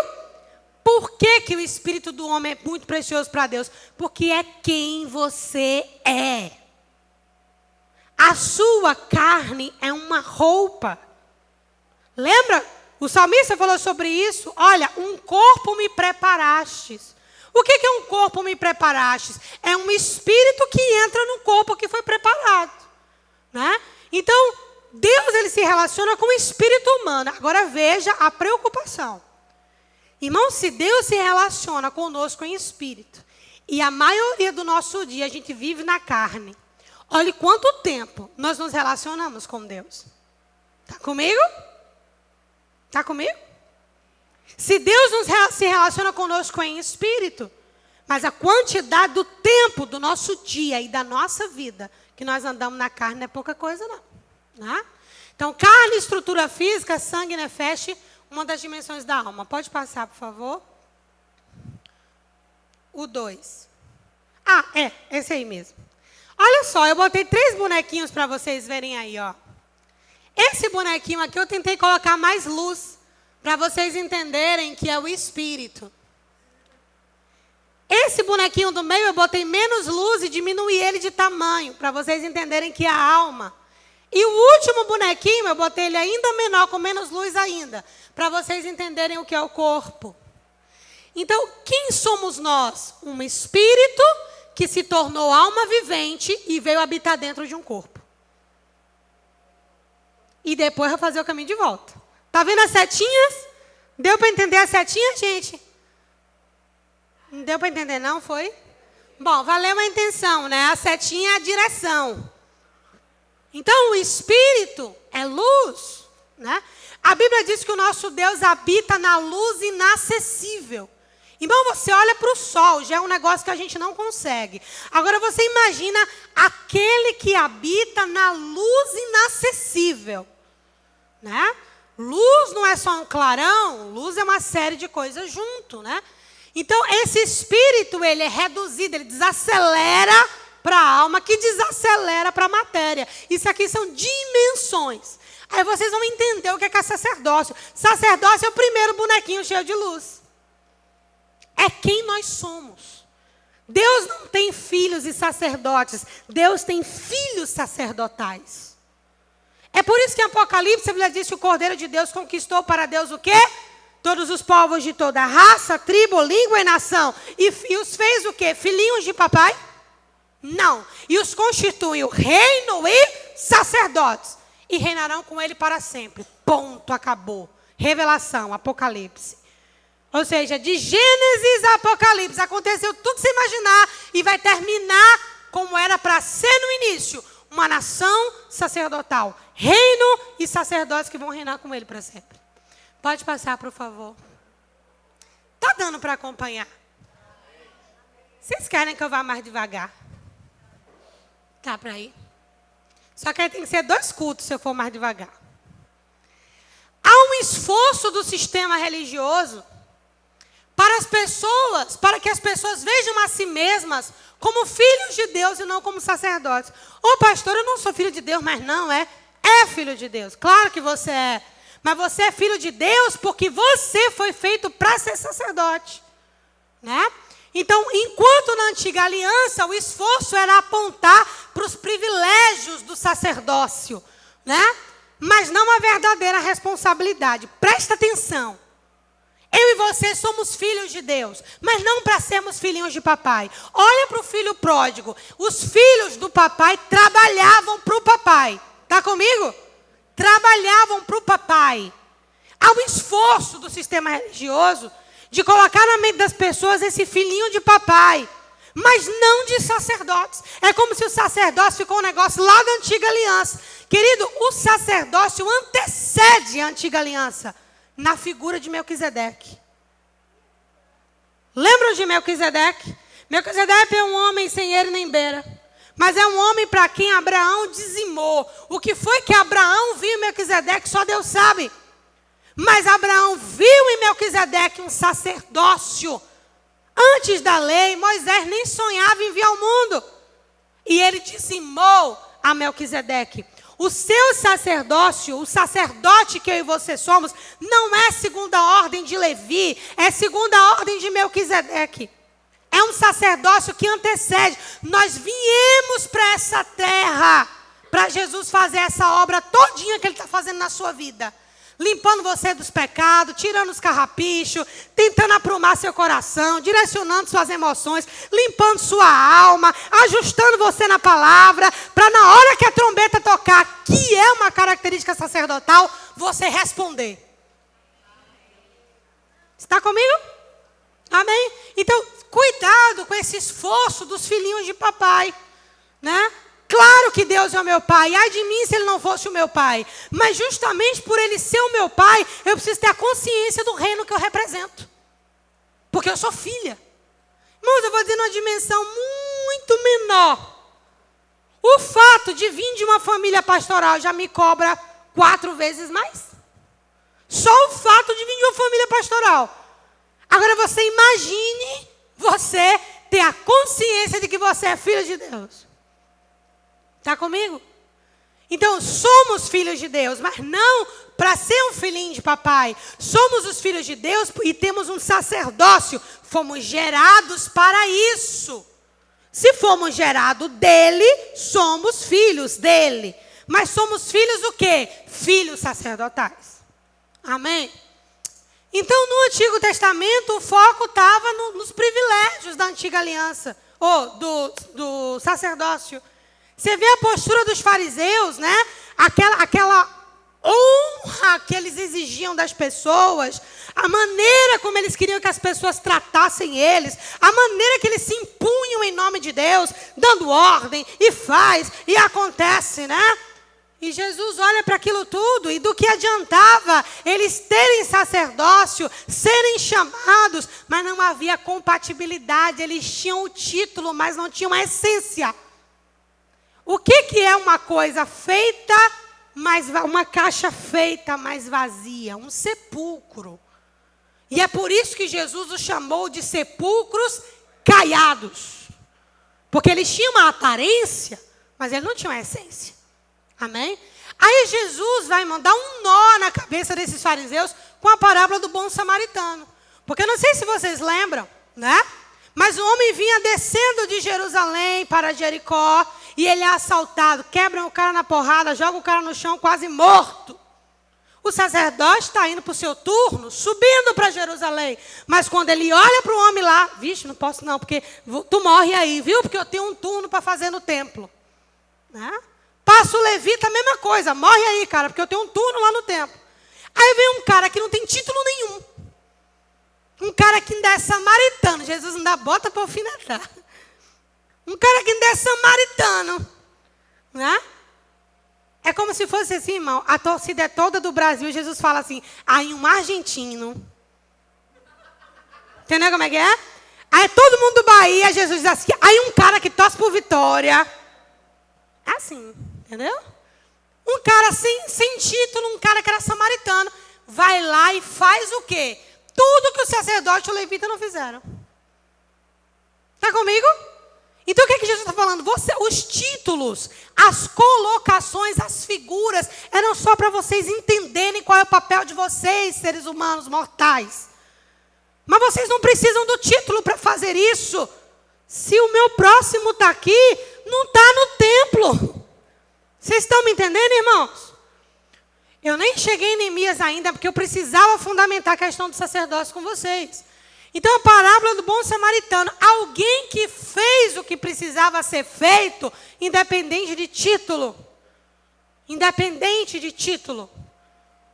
por que que o espírito do homem é muito precioso para Deus? Porque é quem você é. A sua carne é uma roupa. Lembra? O salmista falou sobre isso. Olha, um corpo me preparastes. O que é um corpo me preparastes? É um espírito que entra no corpo que foi preparado. Né? Então, Deus ele se relaciona com o espírito humano. Agora veja a preocupação. Irmão, se Deus se relaciona conosco em espírito, e a maioria do nosso dia a gente vive na carne, olhe quanto tempo nós nos relacionamos com Deus. Está comigo? Está comigo? Se Deus se relaciona conosco em espírito, mas a quantidade do tempo do nosso dia e da nossa vida que nós andamos na carne não é pouca coisa não. Né? Então, carne, estrutura física, sangue, nefesh, uma das dimensões da alma. Pode passar, por favor. O 2. Ah, esse aí mesmo. Olha só, eu botei 3 bonequinhos para vocês verem aí, ó. Esse bonequinho aqui eu tentei colocar mais luz, para vocês entenderem que é o espírito. Esse bonequinho do meio eu botei menos luz e diminuí ele de tamanho, para vocês entenderem que é a alma. E o último bonequinho eu botei ele ainda menor, com menos luz ainda, para vocês entenderem o que é o corpo. Então, quem somos nós? Um espírito que se tornou alma vivente e veio habitar dentro de um corpo. E depois vai fazer o caminho de volta. Tá vendo as setinhas? Deu para entender as setinhas, gente? Não deu para entender não, foi? Bom, valeu a intenção, né? A setinha é a direção. Então, o espírito é luz, né? A Bíblia diz que o nosso Deus habita na luz inacessível. Irmão, você olha para o sol, já é um negócio que a gente não consegue. Agora, você imagina aquele que habita na luz inacessível. Né? Luz não é só um clarão, luz é uma série de coisas junto, né? Então, esse espírito, ele é reduzido, ele desacelera para a alma, que desacelera para a matéria. Isso aqui são dimensões. Aí vocês vão entender o que é sacerdócio. Sacerdócio é o primeiro bonequinho cheio de luz. É quem nós somos. Deus não tem filhos e sacerdotes. Deus tem filhos sacerdotais. É por isso que em Apocalipse a Bíblia diz que o Cordeiro de Deus conquistou para Deus o quê? Todos os povos de toda raça, tribo, língua e nação. E os fez o quê? Filhinhos de papai? Não. E os constitui o reino e sacerdotes. E reinarão com ele para sempre. Ponto, acabou. Revelação, Apocalipse. Ou seja, de Gênesis a Apocalipse, aconteceu tudo que você imaginar e vai terminar como era para ser no início. Uma nação sacerdotal. Reino e sacerdotes que vão reinar com ele para sempre. Pode passar, por favor. Tá dando para acompanhar? Vocês querem que eu vá mais devagar? Tá para ir? Só que aí tem que ser 2 cultos se eu for mais devagar. Há um esforço do sistema religioso para as pessoas, para que as pessoas vejam a si mesmas como filhos de Deus e não como sacerdotes. Ô pastor, eu não sou filho de Deus, mas não é. É filho de Deus, claro que você é. Mas você é filho de Deus porque você foi feito para ser sacerdote. Né? Então, enquanto na antiga aliança, o esforço era apontar para os privilégios do sacerdócio. Né? Mas não a verdadeira responsabilidade. Presta atenção. Eu e você somos filhos de Deus, mas não para sermos filhinhos de papai. Olha para o filho pródigo. Os filhos do papai trabalhavam para o papai. Está comigo? Trabalhavam para o papai. Há um esforço do sistema religioso de colocar na mente das pessoas esse filhinho de papai, mas não de sacerdotes. É como se o sacerdócio ficou um negócio lá da antiga aliança. Querido, o sacerdócio antecede a antiga aliança na figura de Melquisedeque. Lembram de Melquisedeque? Melquisedeque é um homem sem ele nem beira. Mas é um homem para quem Abraão dizimou. O que foi que Abraão viu em Melquisedeque, só Deus sabe. Mas Abraão viu em Melquisedeque um sacerdócio. Antes da lei, Moisés nem sonhava em vir ao mundo. E ele dizimou a Melquisedeque. O seu sacerdócio, o sacerdote que eu e você somos, não é segunda ordem de Levi, é segunda ordem de Melquisedeque. É um sacerdócio que antecede. Nós viemos para essa terra, para Jesus fazer essa obra todinha que Ele está fazendo na sua vida. Limpando você dos pecados, tirando os carrapichos, tentando aprumar seu coração, direcionando suas emoções, limpando sua alma, ajustando você na palavra, para na hora que a trombeta tocar, que é uma característica sacerdotal, você responder. Está comigo? Amém? Então, cuidado com esse esforço dos filhinhos de papai, né? Claro que Deus é o meu pai. Ai de mim se Ele não fosse o meu pai. Mas justamente por Ele ser o meu pai, eu preciso ter a consciência do reino que eu represento. Porque eu sou filha. Irmãos, eu vou dizer numa dimensão muito menor. O fato de vir de uma família pastoral já me cobra 4 vezes mais. Só o fato de vir de uma família pastoral. Agora você imagine você ter a consciência de que você é filho de Deus. Está comigo? Então, somos filhos de Deus, mas não para ser um filhinho de papai. Somos os filhos de Deus e temos um sacerdócio. Fomos gerados para isso. Se fomos gerados dele, somos filhos dele. Mas somos filhos do quê? Filhos sacerdotais. Amém? Então, no Antigo Testamento, o foco estava nos privilégios da antiga aliança, ou do sacerdócio. Você vê a postura dos fariseus, né? Aquela honra que eles exigiam das pessoas, a maneira como eles queriam que as pessoas tratassem eles, a maneira que eles se impunham em nome de Deus, dando ordem, e faz, e acontece, né? E Jesus olha para aquilo tudo, e do que adiantava eles terem sacerdócio, serem chamados, mas não havia compatibilidade, eles tinham o título, mas não tinham a essência. O que é uma coisa feita, uma caixa feita, mas vazia? Um sepulcro. E é por isso que Jesus os chamou de sepulcros caiados. Porque eles tinham uma aparência, mas eles não tinham a essência. Amém? Aí Jesus vai mandar um nó na cabeça desses fariseus com a parábola do bom samaritano. Porque eu não sei se vocês lembram, né? Mas o homem vinha descendo de Jerusalém para Jericó, e ele é assaltado, quebram o cara na porrada, jogam o cara no chão quase morto. O sacerdote está indo para o seu turno, subindo para Jerusalém. Mas quando ele olha para o homem lá, vixe, não posso não, porque tu morre aí, viu? Porque eu tenho um turno para fazer no templo. Né? Passa o levita, a mesma coisa, morre aí, cara, porque eu tenho um turno lá no templo. Aí vem um cara que não tem título nenhum. Um cara que ainda é samaritano. Jesus ainda bota para alfinetar. Um cara que ainda é samaritano. Né? É como se fosse assim, irmão. A torcida é toda do Brasil. Jesus fala assim, aí um argentino. Entendeu como é que é? Aí todo mundo do Bahia, Jesus diz assim, aí um cara que torce por Vitória. É assim, entendeu? Um cara sem título, um cara que era samaritano, vai lá e faz o quê? Tudo que o sacerdote e o levita não fizeram. Está comigo? Então o que Jesus está falando? Os títulos, as colocações, as figuras, eram só para vocês entenderem qual é o papel de vocês, seres humanos mortais. Mas vocês não precisam do título para fazer isso. Se o meu próximo está aqui, não está no templo. Vocês estão me entendendo, irmãos? Eu nem cheguei em Neemias ainda, porque eu precisava fundamentar a questão do sacerdócio com vocês. Então, a parábola do bom samaritano. Alguém que fez o que precisava ser feito, independente de título. Independente de título.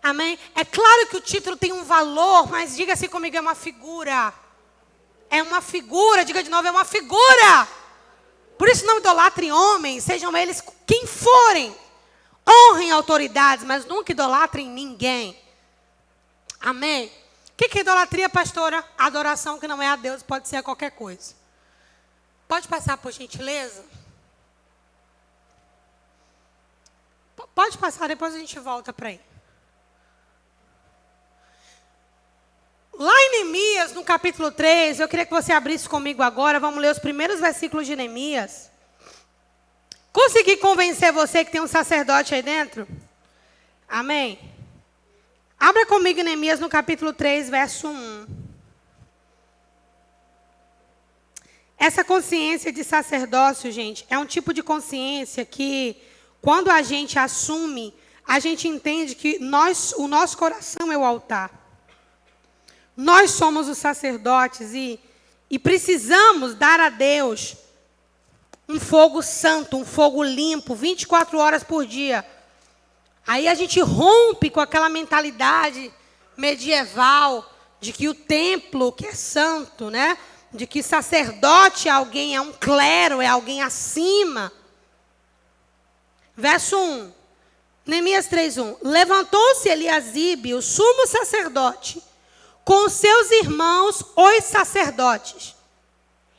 Amém? É claro que o título tem um valor, mas diga-se comigo, é uma figura. É uma figura, diga de novo, é uma figura. Por isso não idolatrem homens, sejam eles quem forem. Honrem autoridades, mas nunca idolatrem ninguém. Amém? O que é idolatria, pastora? Adoração que não é a Deus, pode ser a qualquer coisa. Pode passar, por gentileza? Pode passar, depois a gente volta para aí. Lá em Neemias, no capítulo 3, eu queria que você abrisse comigo agora. Vamos ler os primeiros versículos de Neemias. Consegui convencer você que tem um sacerdote aí dentro? Amém? Abra comigo em Neemias no capítulo 3, verso 1. Essa consciência de sacerdócio, gente, é um tipo de consciência que, quando a gente assume, a gente entende que o nosso coração é o altar. Nós somos os sacerdotes e precisamos dar a Deus um fogo santo, um fogo limpo, 24 horas por dia. Aí a gente rompe com aquela mentalidade medieval de que o templo, que é santo, né? De que sacerdote é alguém, é um clero, é alguém acima. Verso 1. Neemias 3:1. Levantou-se Eliasibe, o sumo sacerdote, com seus irmãos, os sacerdotes,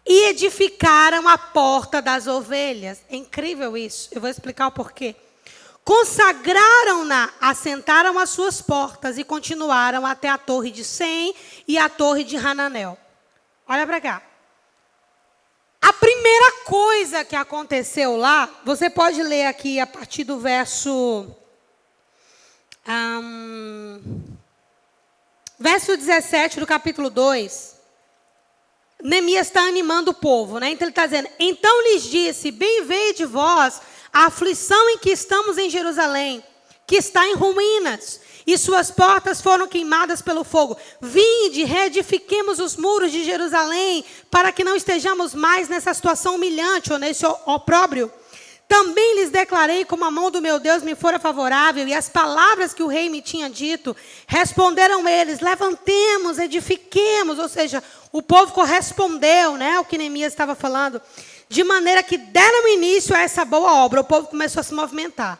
e edificaram a porta das ovelhas. É incrível isso. Eu vou explicar o porquê. Consagraram-na, assentaram as suas portas e continuaram até a torre de Sem e a torre de Hananel. Olha para cá. A primeira coisa que aconteceu lá, você pode ler aqui a partir do verso... verso 17 do capítulo 2. Neemias está animando o povo, né? Então ele está dizendo: então lhes disse, bem veio de vós a aflição em que estamos em Jerusalém, que está em ruínas, e suas portas foram queimadas pelo fogo. Vinde, reedifiquemos os muros de Jerusalém, para que não estejamos mais nessa situação humilhante ou nesse opróbrio. Também lhes declarei como a mão do meu Deus me fora favorável, e as palavras que o rei me tinha dito, responderam eles: levantemos, edifiquemos. Ou seja, o povo correspondeu, né, ao que Neemias estava falando, de maneira que deram início a essa boa obra. O povo começou a se movimentar.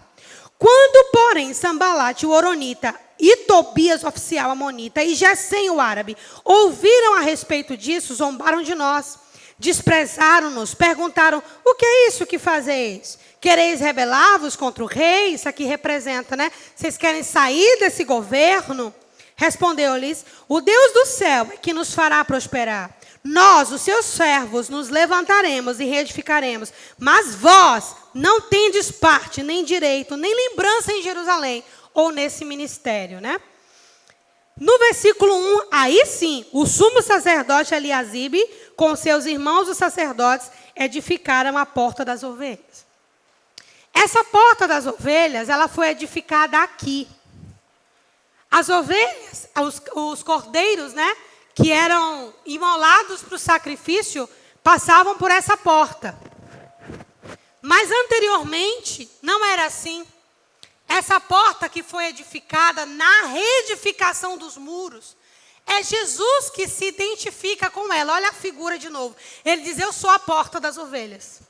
Quando, porém, Sambalate, o horonita, e Tobias, o oficial amonita, e Gesem, o árabe, ouviram a respeito disso, zombaram de nós, desprezaram-nos, perguntaram: o que é isso que fazeis? Quereis rebelar-vos contra o rei? Isso aqui representa, né? Vocês querem sair desse governo? Respondeu-lhes: o Deus do céu é que nos fará prosperar. Nós, os seus servos, nos levantaremos e reedificaremos. Mas vós não tendes parte, nem direito, nem lembrança em Jerusalém, ou nesse ministério, né? No versículo 1, aí sim, o sumo sacerdote Eliasibe, com seus irmãos os sacerdotes, edificaram a porta das ovelhas. Essa porta das ovelhas, ela foi edificada aqui. As ovelhas, os cordeiros, né, que eram imolados para o sacrifício, passavam por essa porta. Mas anteriormente, não era assim. Essa porta que foi edificada na reedificação dos muros, é Jesus que se identifica com ela. Olha a figura de novo. Ele diz: eu sou a porta das ovelhas.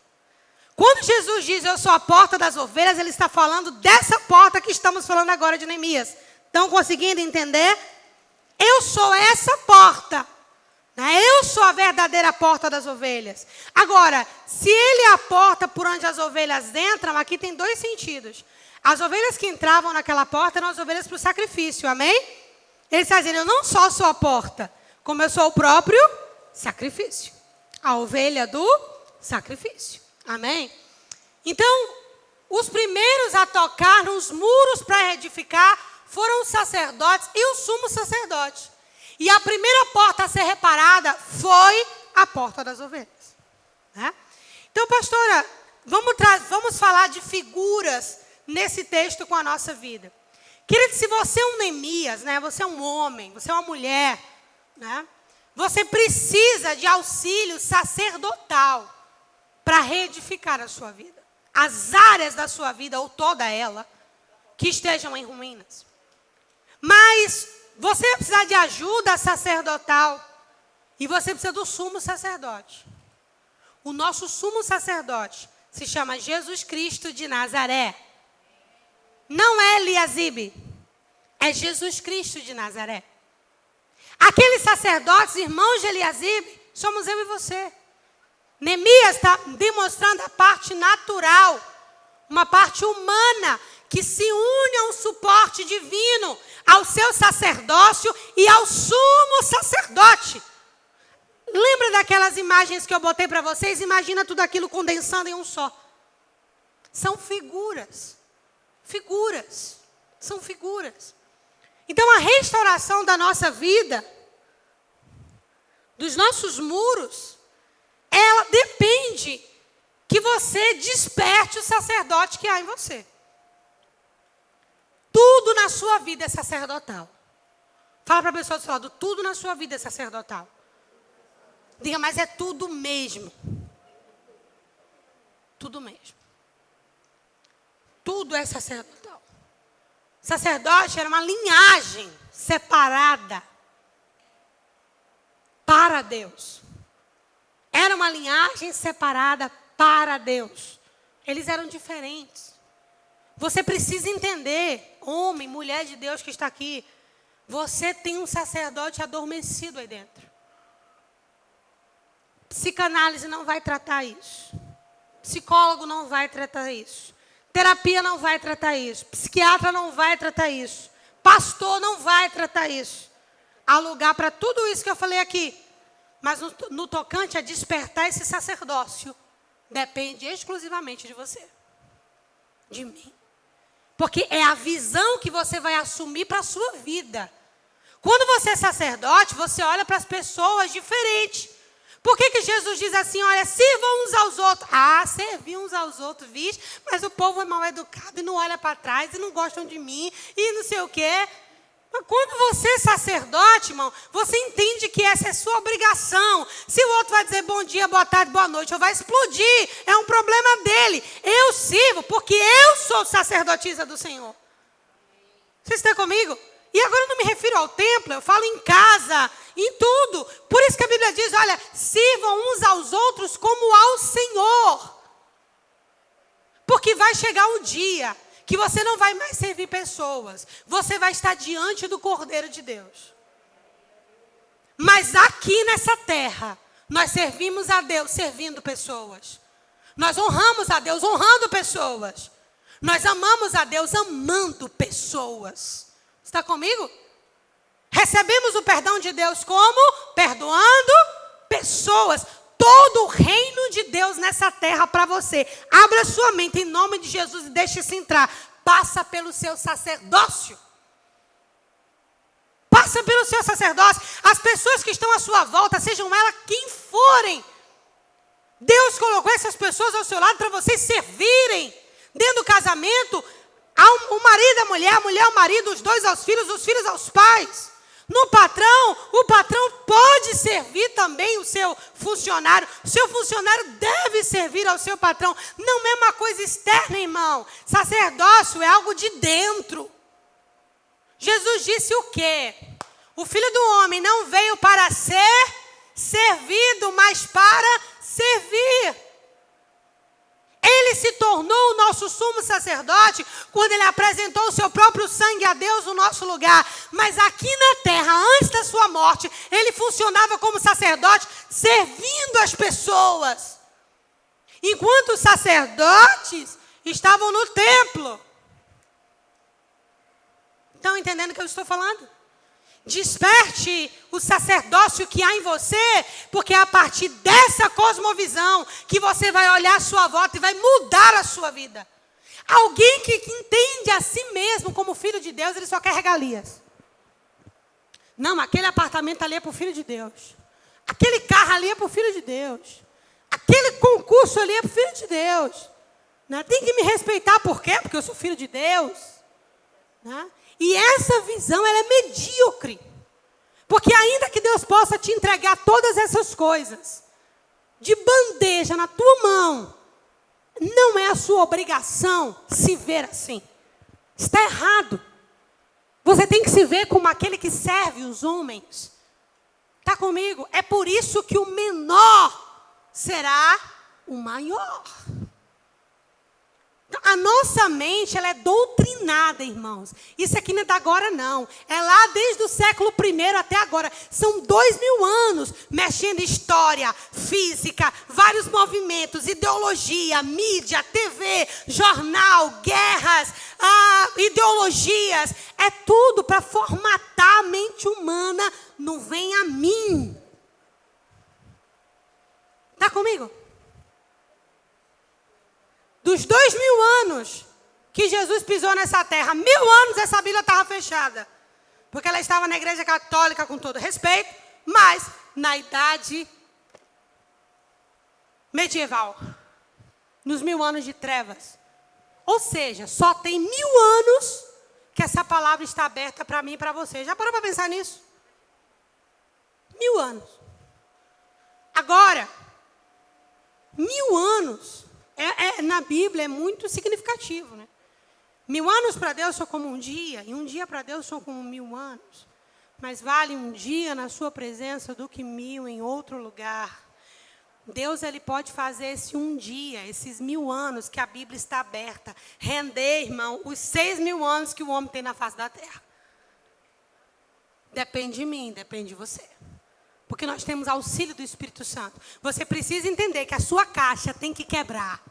Quando Jesus diz eu sou a porta das ovelhas, ele está falando dessa porta que estamos falando agora de Neemias. Estão conseguindo entender? Eu sou essa porta. Eu sou a verdadeira porta das ovelhas. Agora, se ele é a porta por onde as ovelhas entram, aqui tem dois sentidos. As ovelhas que entravam naquela porta eram as ovelhas para o sacrifício, amém? Ele está dizendo: eu não só sou a porta, como eu sou o próprio sacrifício. A ovelha do sacrifício, amém? Então, os primeiros a tocar nos muros para edificar foram os sacerdotes e o sumo sacerdote. E a primeira porta a ser reparada foi a porta das ovelhas, né? Então, pastora, vamos falar de figuras nesse texto com a nossa vida. Querido, se você é um Neemias, né, você é um homem, você é uma mulher, né, você precisa de auxílio sacerdotal para reedificar a sua vida. As áreas da sua vida, ou toda ela, que estejam em ruínas. Mas você vai precisar de ajuda sacerdotal e você precisa do sumo sacerdote. O nosso sumo sacerdote se chama Jesus Cristo de Nazaré. Não é Eliasibe, é Jesus Cristo de Nazaré. Aqueles sacerdotes, irmãos de Eliasibe, somos eu e você. Neemias está demonstrando a parte natural, uma parte humana, que se une a um suporte divino, ao seu sacerdócio e ao sumo sacerdote. Lembra daquelas imagens que eu botei para vocês? Imagina tudo aquilo condensando em um só. são figuras. Figuras. São figuras. Então, a restauração da nossa vida, dos nossos muros, ela depende que você desperte o sacerdote que há em você. Tudo na sua vida é sacerdotal. Fala para a pessoa do seu lado, tudo na sua vida é sacerdotal. Diga, mas é tudo mesmo. Tudo mesmo. Tudo é sacerdotal. Sacerdote era uma linhagem separada para Deus. Era uma linhagem separada para Deus. Eles eram diferentes. Você precisa entender, homem, mulher de Deus que está aqui, você tem um sacerdote adormecido aí dentro. Psicanálise não vai tratar isso. Psicólogo não vai tratar isso. Terapia não vai tratar isso. Psiquiatra não vai tratar isso. Pastor não vai tratar isso. Há lugar para tudo isso que eu falei aqui. Mas no tocante a despertar esse sacerdócio, depende exclusivamente de você. De mim. Porque é a visão que você vai assumir para a sua vida. Quando você é sacerdote, você olha para as pessoas diferente. Por que Jesus diz assim, olha, sirvam uns aos outros? Ah, servir uns aos outros, vixe, mas o povo é mal educado e não olha para trás e não gostam de mim e não sei o quê. Mas quando você é sacerdote, irmão, você entende que essa é sua obrigação. Se o outro vai dizer bom dia, boa tarde, boa noite, ou vai explodir, é um problema dele. Eu sirvo porque eu sou sacerdotisa do Senhor. Você está comigo? E agora eu não me refiro ao templo, eu falo em casa, em tudo. Por isso que a Bíblia diz, olha, sirvam uns aos outros como ao Senhor. Porque vai chegar um dia que você não vai mais servir pessoas. Você vai estar diante do Cordeiro de Deus. Mas aqui nessa terra, nós servimos a Deus servindo pessoas. Nós honramos a Deus honrando pessoas. Nós amamos a Deus amando pessoas. Está comigo? Recebemos o perdão de Deus como? Perdoando pessoas. Todo o reino de Deus nessa terra para você. Abra sua mente em nome de Jesus e deixe-se entrar. Passa pelo seu sacerdócio. Passa pelo seu sacerdócio. As pessoas que estão à sua volta, sejam elas quem forem. Deus colocou essas pessoas ao seu lado para vocês servirem. Dentro do casamento, o marido à mulher, a mulher ao marido, os dois aos filhos, os filhos aos pais. No patrão, o patrão pode servir também o seu funcionário. O seu funcionário deve servir ao seu patrão. Não é uma coisa externa, irmão. Sacerdócio é algo de dentro. Jesus disse o quê? O Filho do Homem não veio para ser servido, mas para servir. Ele se tornou o nosso sumo sacerdote quando ele apresentou o seu próprio sangue a Deus no nosso lugar. Mas aqui na terra, antes da sua morte, ele funcionava como sacerdote, servindo as pessoas. Enquanto os sacerdotes estavam no templo. Estão entendendo o que eu estou falando? Desperte o sacerdócio que há em você, porque é a partir dessa cosmovisão que você vai olhar a sua volta e vai mudar a sua vida. Alguém que entende a si mesmo como filho de Deus, ele só quer regalias. Não, aquele apartamento ali é para o filho de Deus. Aquele carro ali é para o filho de Deus. Aquele concurso ali é para o filho de Deus. Né? Tem que me respeitar, por quê? Porque eu sou filho de Deus. Né? E essa visão, ela é medíocre. Porque ainda que Deus possa te entregar todas essas coisas, de bandeja na tua mão, não é a sua obrigação se ver assim. Está errado. Você tem que se ver como aquele que serve os homens. Está comigo? É por isso que o menor será o maior. A nossa mente, ela é doutrinada, irmãos. Isso aqui não é da agora, não. É lá desde o século I até agora. São 2000 anos mexendo em história, física, vários movimentos, ideologia, mídia, TV, jornal, guerras, ideologias. É tudo para formatar a mente humana. Não vem a mim. Está comigo? Do Dos 2000 anos que Jesus pisou nessa terra, 1000 anos essa Bíblia estava fechada. Porque ela estava na igreja católica, com todo respeito, mas na idade medieval. Nos 1000 anos de trevas. Ou seja, só tem 1000 anos que essa palavra está aberta para mim e para você. Já parou para pensar nisso? 1000 anos. Agora, 1000 anos na Bíblia é muito significativo, né? 1000 anos para Deus são como um dia, e um dia para Deus são como 1000 anos. Mas vale um dia na sua presença do que 1000 em outro lugar. Deus, ele pode fazer esse um dia, esses 1000 anos que a Bíblia está aberta, render, irmão, os 6000 anos que o homem tem na face da terra. Depende de mim, depende de você. Porque nós temos auxílio do Espírito Santo. Você precisa entender que a sua caixa tem que quebrar.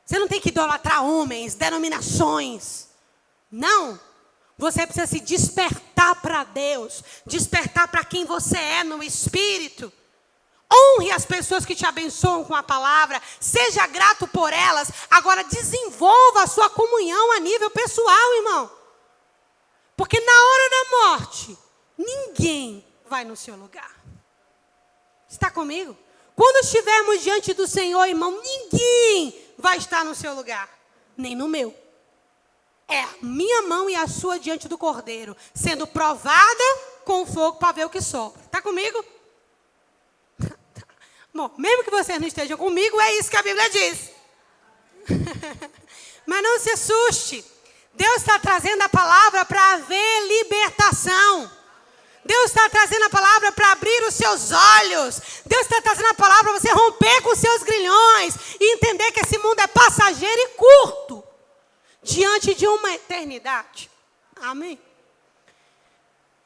Você não tem que idolatrar homens, denominações. Não. Você precisa se despertar para Deus. Despertar para quem você é no Espírito. Honre as pessoas que te abençoam com a palavra. Seja grato por elas. Agora desenvolva a sua comunhão a nível pessoal, irmão. Porque na hora da morte, ninguém vai no seu lugar. Está comigo? Quando estivermos diante do Senhor, irmão, ninguém vai estar no seu lugar. Nem no meu. É a minha mão e a sua diante do Cordeiro, sendo provada com fogo para ver o que sobra. Está comigo? Bom, mesmo que vocês não estejam comigo, é isso que a Bíblia diz. Mas não se assuste. Deus está trazendo a palavra para haver libertação. Deus está trazendo a palavra para abrir os seus olhos. Deus está trazendo a palavra para você romper com os seus grilhões e entender que esse mundo é passageiro e curto diante de uma eternidade. Amém?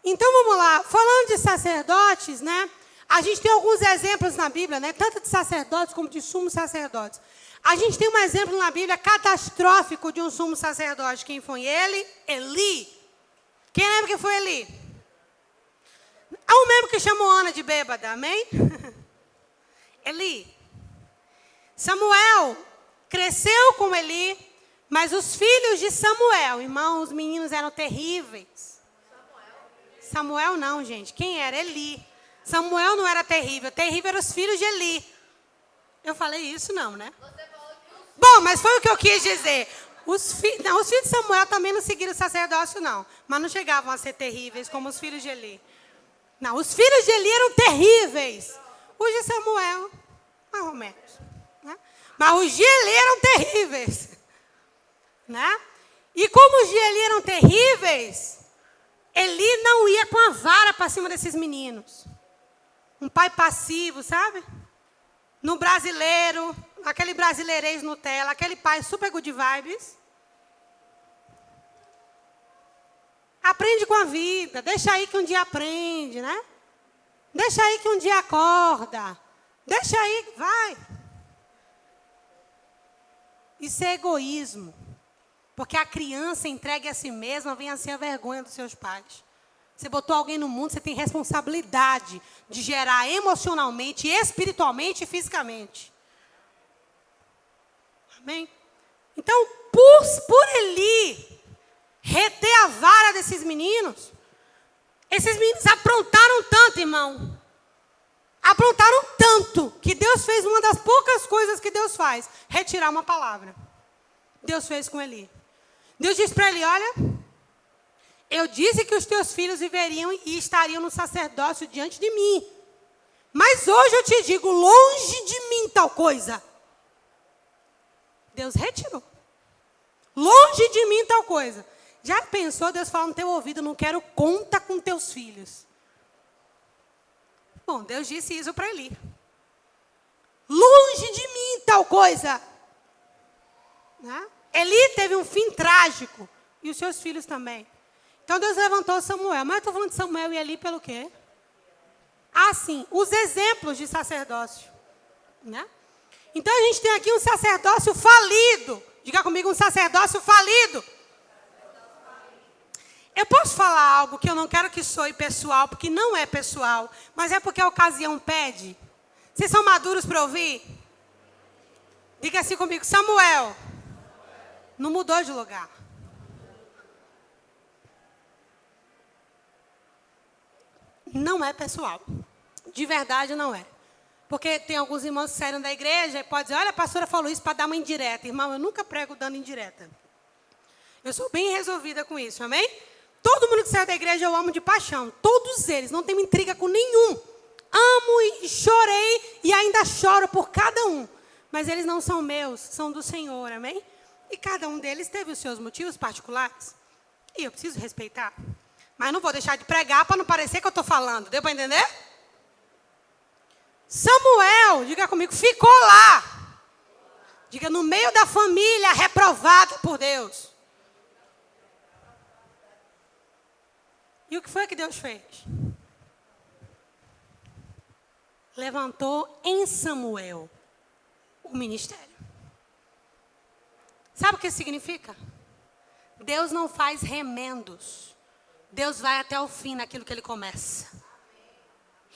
Então vamos lá. Falando de sacerdotes, né? A gente tem alguns exemplos na Bíblia, né? Tanto de sacerdotes como de sumos sacerdotes. A gente tem um exemplo na Bíblia catastrófico de um sumo sacerdote. Quem foi ele? Eli. Quem lembra que foi Eli? Há um membro que chamou Ana de bêbada, amém? Eli. Samuel cresceu com Eli, mas os filhos de Samuel, irmão, os meninos eram terríveis. Samuel não, gente. Quem era? Eli. Samuel não era terrível. Terrível eram os filhos de Eli. Eu falei isso não, né? Bom, mas foi o que eu quis dizer. Os filhos de Samuel também não seguiram o sacerdócio, não. Mas não chegavam a ser terríveis como os filhos de Eli. Não, os filhos de Eli eram terríveis. Os de Samuel, mais ou menos. Né? Mas os de Eli eram terríveis. Né? E como os de Eli eram terríveis, Eli não ia com a vara para cima desses meninos. Um pai passivo, sabe? No brasileiro, aquele brasileirês Nutella, aquele pai super good vibes. Aprende com a vida, deixa aí que um dia aprende, né? Deixa aí que um dia acorda. Deixa aí, vai. Isso é egoísmo. Porque a criança entregue a si mesma vem a ser a vergonha dos seus pais. Você botou alguém no mundo, você tem responsabilidade de gerar emocionalmente, espiritualmente e fisicamente. Amém? Então, por Eli reter a vara desses meninos, esses meninos aprontaram tanto, irmão. Aprontaram tanto que Deus fez uma das poucas coisas que Deus faz, retirar uma palavra. Deus fez com Eli. Deus disse para ele, olha, eu disse que os teus filhos viveriam e estariam no sacerdócio diante de mim. Mas hoje eu te digo, longe de mim tal coisa. Deus retirou. Longe de mim tal coisa. Já pensou Deus falar no teu ouvido, não quero conta com teus filhos? Bom, Deus disse isso para Eli. Longe de mim tal coisa. Né? Eli teve um fim trágico. E os seus filhos também. Então Deus levantou Samuel. Mas eu estou falando de Samuel e Eli pelo quê? Ah, sim. Os exemplos de sacerdócio. Né? Então a gente tem aqui um sacerdócio falido. Diga comigo, um sacerdócio falido. Eu posso falar algo que eu não quero que soe pessoal, porque não é pessoal, mas é porque a ocasião pede. Vocês são maduros para ouvir? Diga assim comigo, Samuel não mudou de lugar. Não é pessoal. De verdade não é. Porque tem alguns irmãos que saíram da igreja e podem dizer, olha, a pastora falou isso para dar uma indireta. Irmão, eu nunca prego dando indireta. Eu sou bem resolvida com isso, amém? Todo mundo que saiu da igreja eu amo de paixão. Todos eles, não tenho intriga com nenhum. Amo e chorei e ainda choro por cada um. Mas eles não são meus, são do Senhor, amém? E cada um deles teve os seus motivos particulares. E eu preciso respeitar. Mas não vou deixar de pregar para não parecer que eu estou falando. Deu para entender? Samuel, diga comigo, ficou lá. Diga, no meio da família reprovada por Deus. E o que foi que Deus fez? Levantou em Samuel o ministério. Sabe o que isso significa? Deus não faz remendos. Deus vai até o fim naquilo que Ele começa.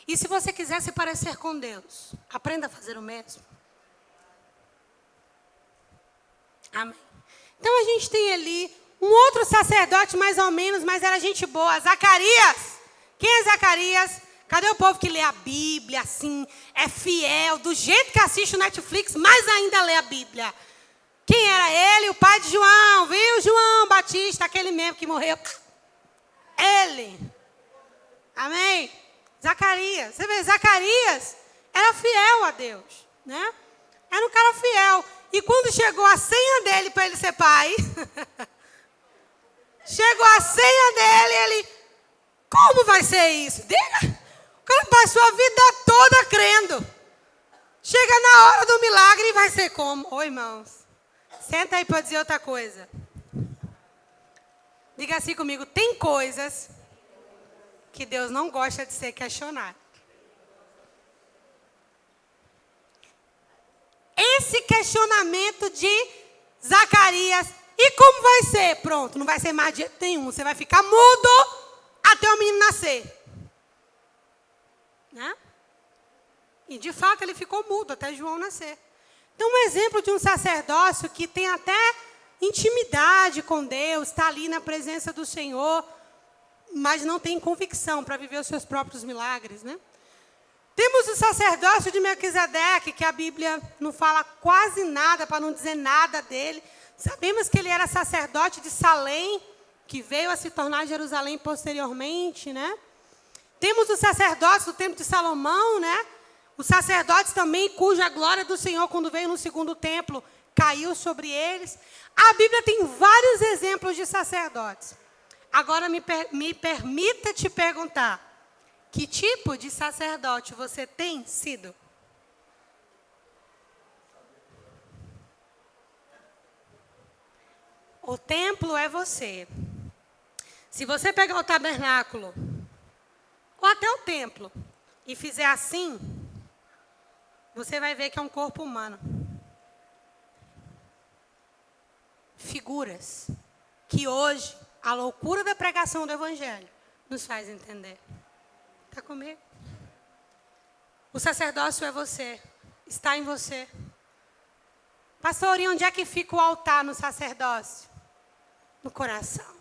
E se você quiser se parecer com Deus, aprenda a fazer o mesmo. Amém. Então a gente tem ali um outro sacerdote mais ou menos, mas era gente boa, Zacarias. Quem é Zacarias? Cadê o povo que lê a Bíblia assim, é fiel, do jeito que assiste o Netflix, mais ainda lê a Bíblia? Quem era ele? O pai de João, viu? João Batista, aquele mesmo que morreu. Ele. Amém? Zacarias. Você vê, Zacarias era fiel a Deus, né? Era um cara fiel. E quando chegou a senha dele para ele ser pai, chegou a senha dele, ele, como vai ser isso? Diga. O cara passou a vida toda crendo. Chega na hora do milagre e vai ser como? Oi, irmãos. Senta aí para dizer outra coisa. Diga assim comigo, tem coisas que Deus não gosta de ser questionado. Esse questionamento de Zacarias, e como vai ser? Pronto, não vai ser mais de jeito nenhum. Você vai ficar mudo até o menino nascer. Né? E de fato ele ficou mudo até João nascer. Então um exemplo de um sacerdócio que tem até intimidade com Deus, está ali na presença do Senhor, mas não tem convicção para viver os seus próprios milagres, né? Temos o sacerdócio de Melquisedeque, que a Bíblia não fala quase nada, para não dizer nada dele. Sabemos que ele era sacerdote de Salém, que veio a se tornar Jerusalém posteriormente, né? Temos o sacerdócio do templo de Salomão, né? Os sacerdotes também, cuja glória do Senhor, quando veio no segundo templo, caiu sobre eles. A Bíblia tem vários exemplos de sacerdotes. Agora me permita te perguntar, que tipo de sacerdote você tem sido? O templo é você. Se você pegar o tabernáculo, ou até o templo, e fizer assim, você vai ver que é um corpo humano. Figuras que hoje a loucura da pregação do Evangelho nos faz entender. Está comigo? O sacerdócio é você. Está em você. Pastor, e onde é que fica o altar no sacerdócio? No coração.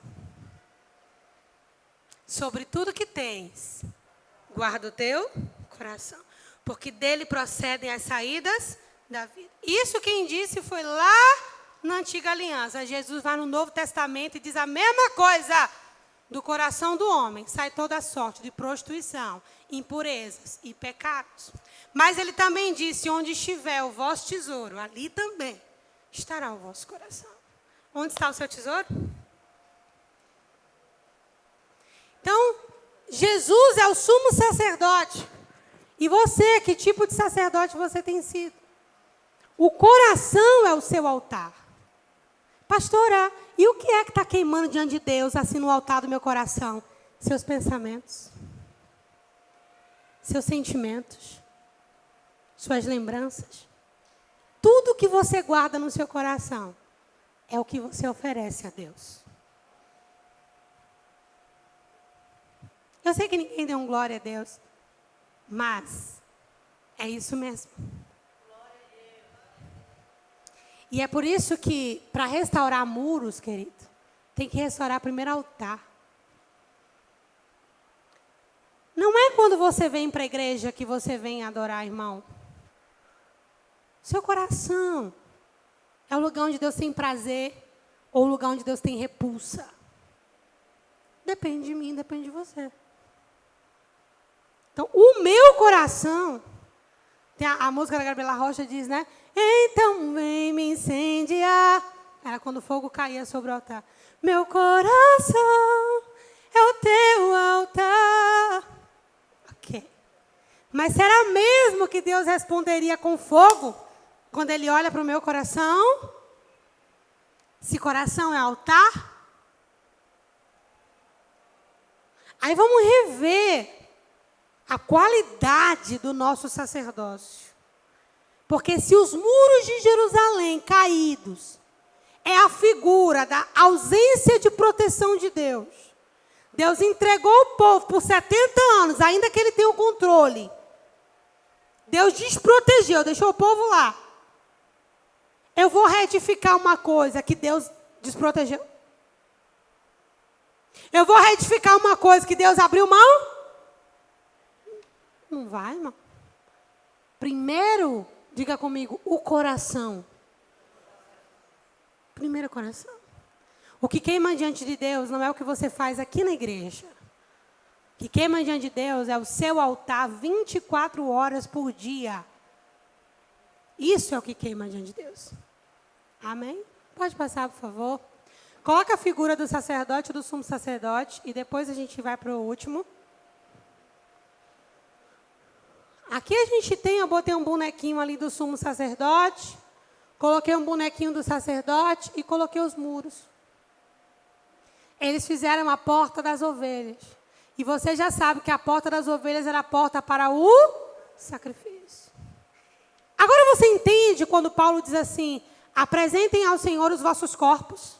Sobre tudo que tens, guarda o teu coração. Porque dele procedem as saídas da vida. Isso quem disse foi lá na antiga aliança. Jesus vai no Novo Testamento e diz a mesma coisa. Do coração do homem sai toda sorte de prostituição, impurezas e pecados. Mas ele também disse, onde estiver o vosso tesouro, ali também estará o vosso coração. Onde está o seu tesouro? Então, Jesus é o sumo sacerdote. E você, que tipo de sacerdote você tem sido? O coração é o seu altar. Pastora, e o que é que está queimando diante de Deus, assim no altar do meu coração? Seus pensamentos, seus sentimentos, suas lembranças. Tudo que você guarda no seu coração é o que você oferece a Deus. Eu sei que ninguém deu um glória a Deus, mas é isso mesmo. E é por isso que, para restaurar muros, querido, tem que restaurar primeiro altar. Não é quando você vem para a igreja que você vem adorar, irmão. Seu coração é o lugar onde Deus tem prazer ou o lugar onde Deus tem repulsa. Depende de mim, depende de você. Então, o meu coração, tem a música da Gabriela Rocha diz, né? Então vem me incendiar. Era quando o fogo caía sobre o altar. Meu coração é o teu altar. Ok. Mas será mesmo que Deus responderia com fogo quando Ele olha para o meu coração? Se coração é altar? Aí vamos rever a qualidade do nosso sacerdócio. Porque se os muros de Jerusalém caídos é a figura da ausência de proteção de Deus, Deus entregou o povo por 70 anos, ainda que Ele tenha o controle. Deus desprotegeu, deixou o povo lá. Eu vou retificar uma coisa que Deus desprotegeu? Eu vou retificar uma coisa que Deus abriu mão? Não vai, irmão. Primeiro, diga comigo, o coração. Primeiro coração. O que queima diante de Deus não é o que você faz aqui na igreja. O que queima diante de Deus é o seu altar 24 horas por dia. Isso é o que queima diante de Deus. Amém? Pode passar, por favor. Coloca a figura do sacerdote, do sumo sacerdote, e depois a gente vai para o último. Aqui a gente tem, eu botei um bonequinho ali do sumo sacerdote, coloquei um bonequinho do sacerdote e coloquei os muros. Eles fizeram a porta das ovelhas. E você já sabe que a porta das ovelhas era a porta para o sacrifício. Agora você entende quando Paulo diz assim, apresentem ao Senhor os vossos corpos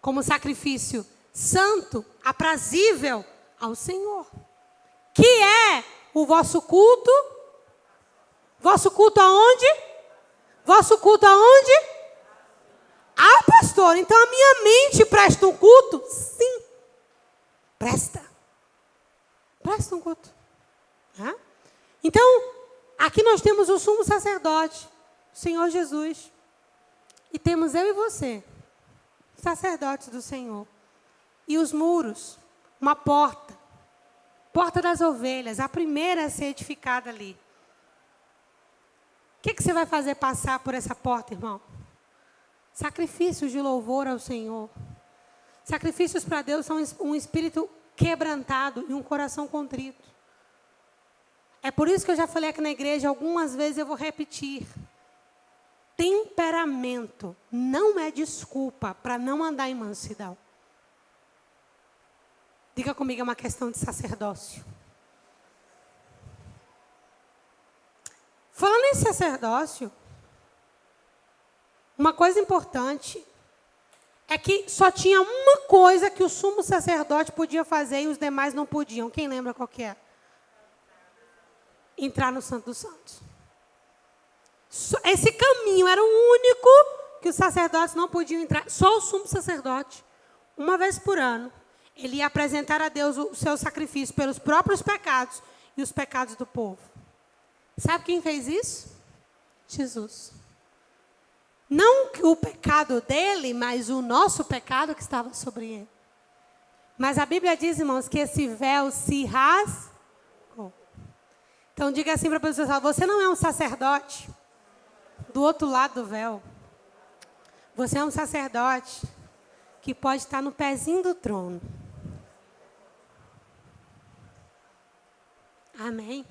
como sacrifício santo, aprazível ao Senhor. Que é o vosso culto? Vosso culto aonde? Vosso culto aonde? Ah, pastor, então a minha mente presta um culto? Sim. Presta. Presta um culto. Então, aqui nós temos o sumo sacerdote, o Senhor Jesus. E temos eu e você, sacerdotes do Senhor. E os muros, uma porta. Porta das ovelhas, a primeira a ser edificada ali. O que você vai fazer passar por essa porta, irmão? Sacrifícios de louvor ao Senhor. Sacrifícios para Deus são um espírito quebrantado e um coração contrito. É por isso que eu já falei aqui na igreja, algumas vezes eu vou repetir. Temperamento não é desculpa para não andar em mansidão. Diga comigo, é uma questão de sacerdócio. Falando em sacerdócio, uma coisa importante é que só tinha uma coisa que o sumo sacerdote podia fazer e os demais não podiam. Quem lembra qual que é? Entrar no Santo dos Santos. Esse caminho era o único que os sacerdotes não podiam entrar. Só o sumo sacerdote, uma vez por ano, ele ia apresentar a Deus o seu sacrifício pelos próprios pecados e os pecados do povo. Sabe quem fez isso? Jesus. Não o pecado dele, mas o nosso pecado que estava sobre ele. Mas a Bíblia diz, irmãos, que esse véu se rasgou. Então diga assim para a pessoa, você não é um sacerdote do outro lado do véu. Você é um sacerdote que pode estar no pezinho do trono. Amém?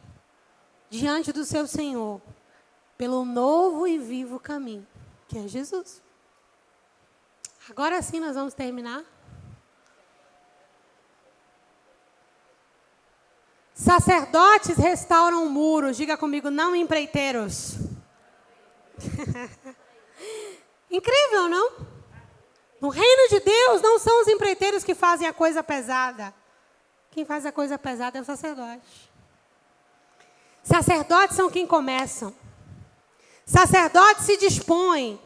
Diante do seu Senhor, pelo novo e vivo caminho, que é Jesus. Agora sim nós vamos terminar. Sacerdotes restauram muros. Diga comigo, não empreiteiros. Incrível, não? No reino de Deus não são os empreiteiros que fazem a coisa pesada. Quem faz a coisa pesada é o sacerdote. Sacerdotes são quem começam. Sacerdotes se dispõem.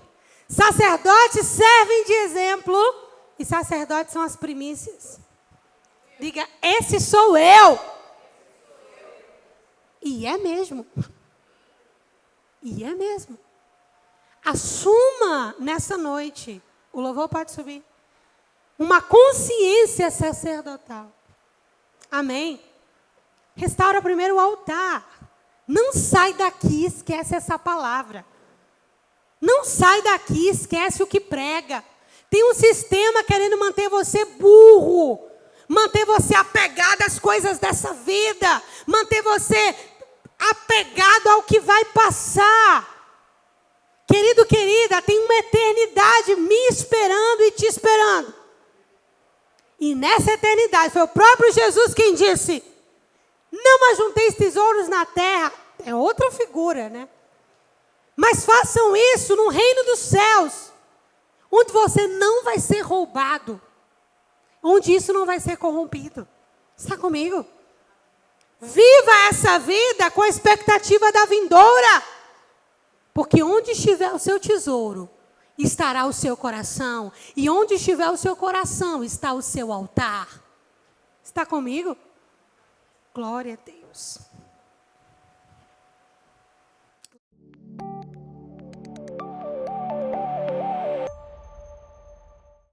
Sacerdotes servem de exemplo e sacerdotes são as primícias. Diga, esse sou eu. E é mesmo. E é mesmo. Assuma nessa noite, o louvor pode subir, uma consciência sacerdotal. Amém? Restaura primeiro o altar. Não sai daqui, esquece essa palavra. Não sai daqui, esquece o que prega. Tem um sistema querendo manter você burro, manter você apegado às coisas dessa vida, manter você apegado ao que vai passar. Querido, querida, tem uma eternidade me esperando e te esperando. E nessa eternidade, foi o próprio Jesus quem disse, não ajunteis tesouros na terra. É outra figura, né? Mas façam isso no reino dos céus, onde você não vai ser roubado, onde isso não vai ser corrompido. Está comigo? Viva essa vida com a expectativa da vindoura. Porque onde estiver o seu tesouro, estará o seu coração. E onde estiver o seu coração, está o seu altar. Está comigo? Glória a Deus.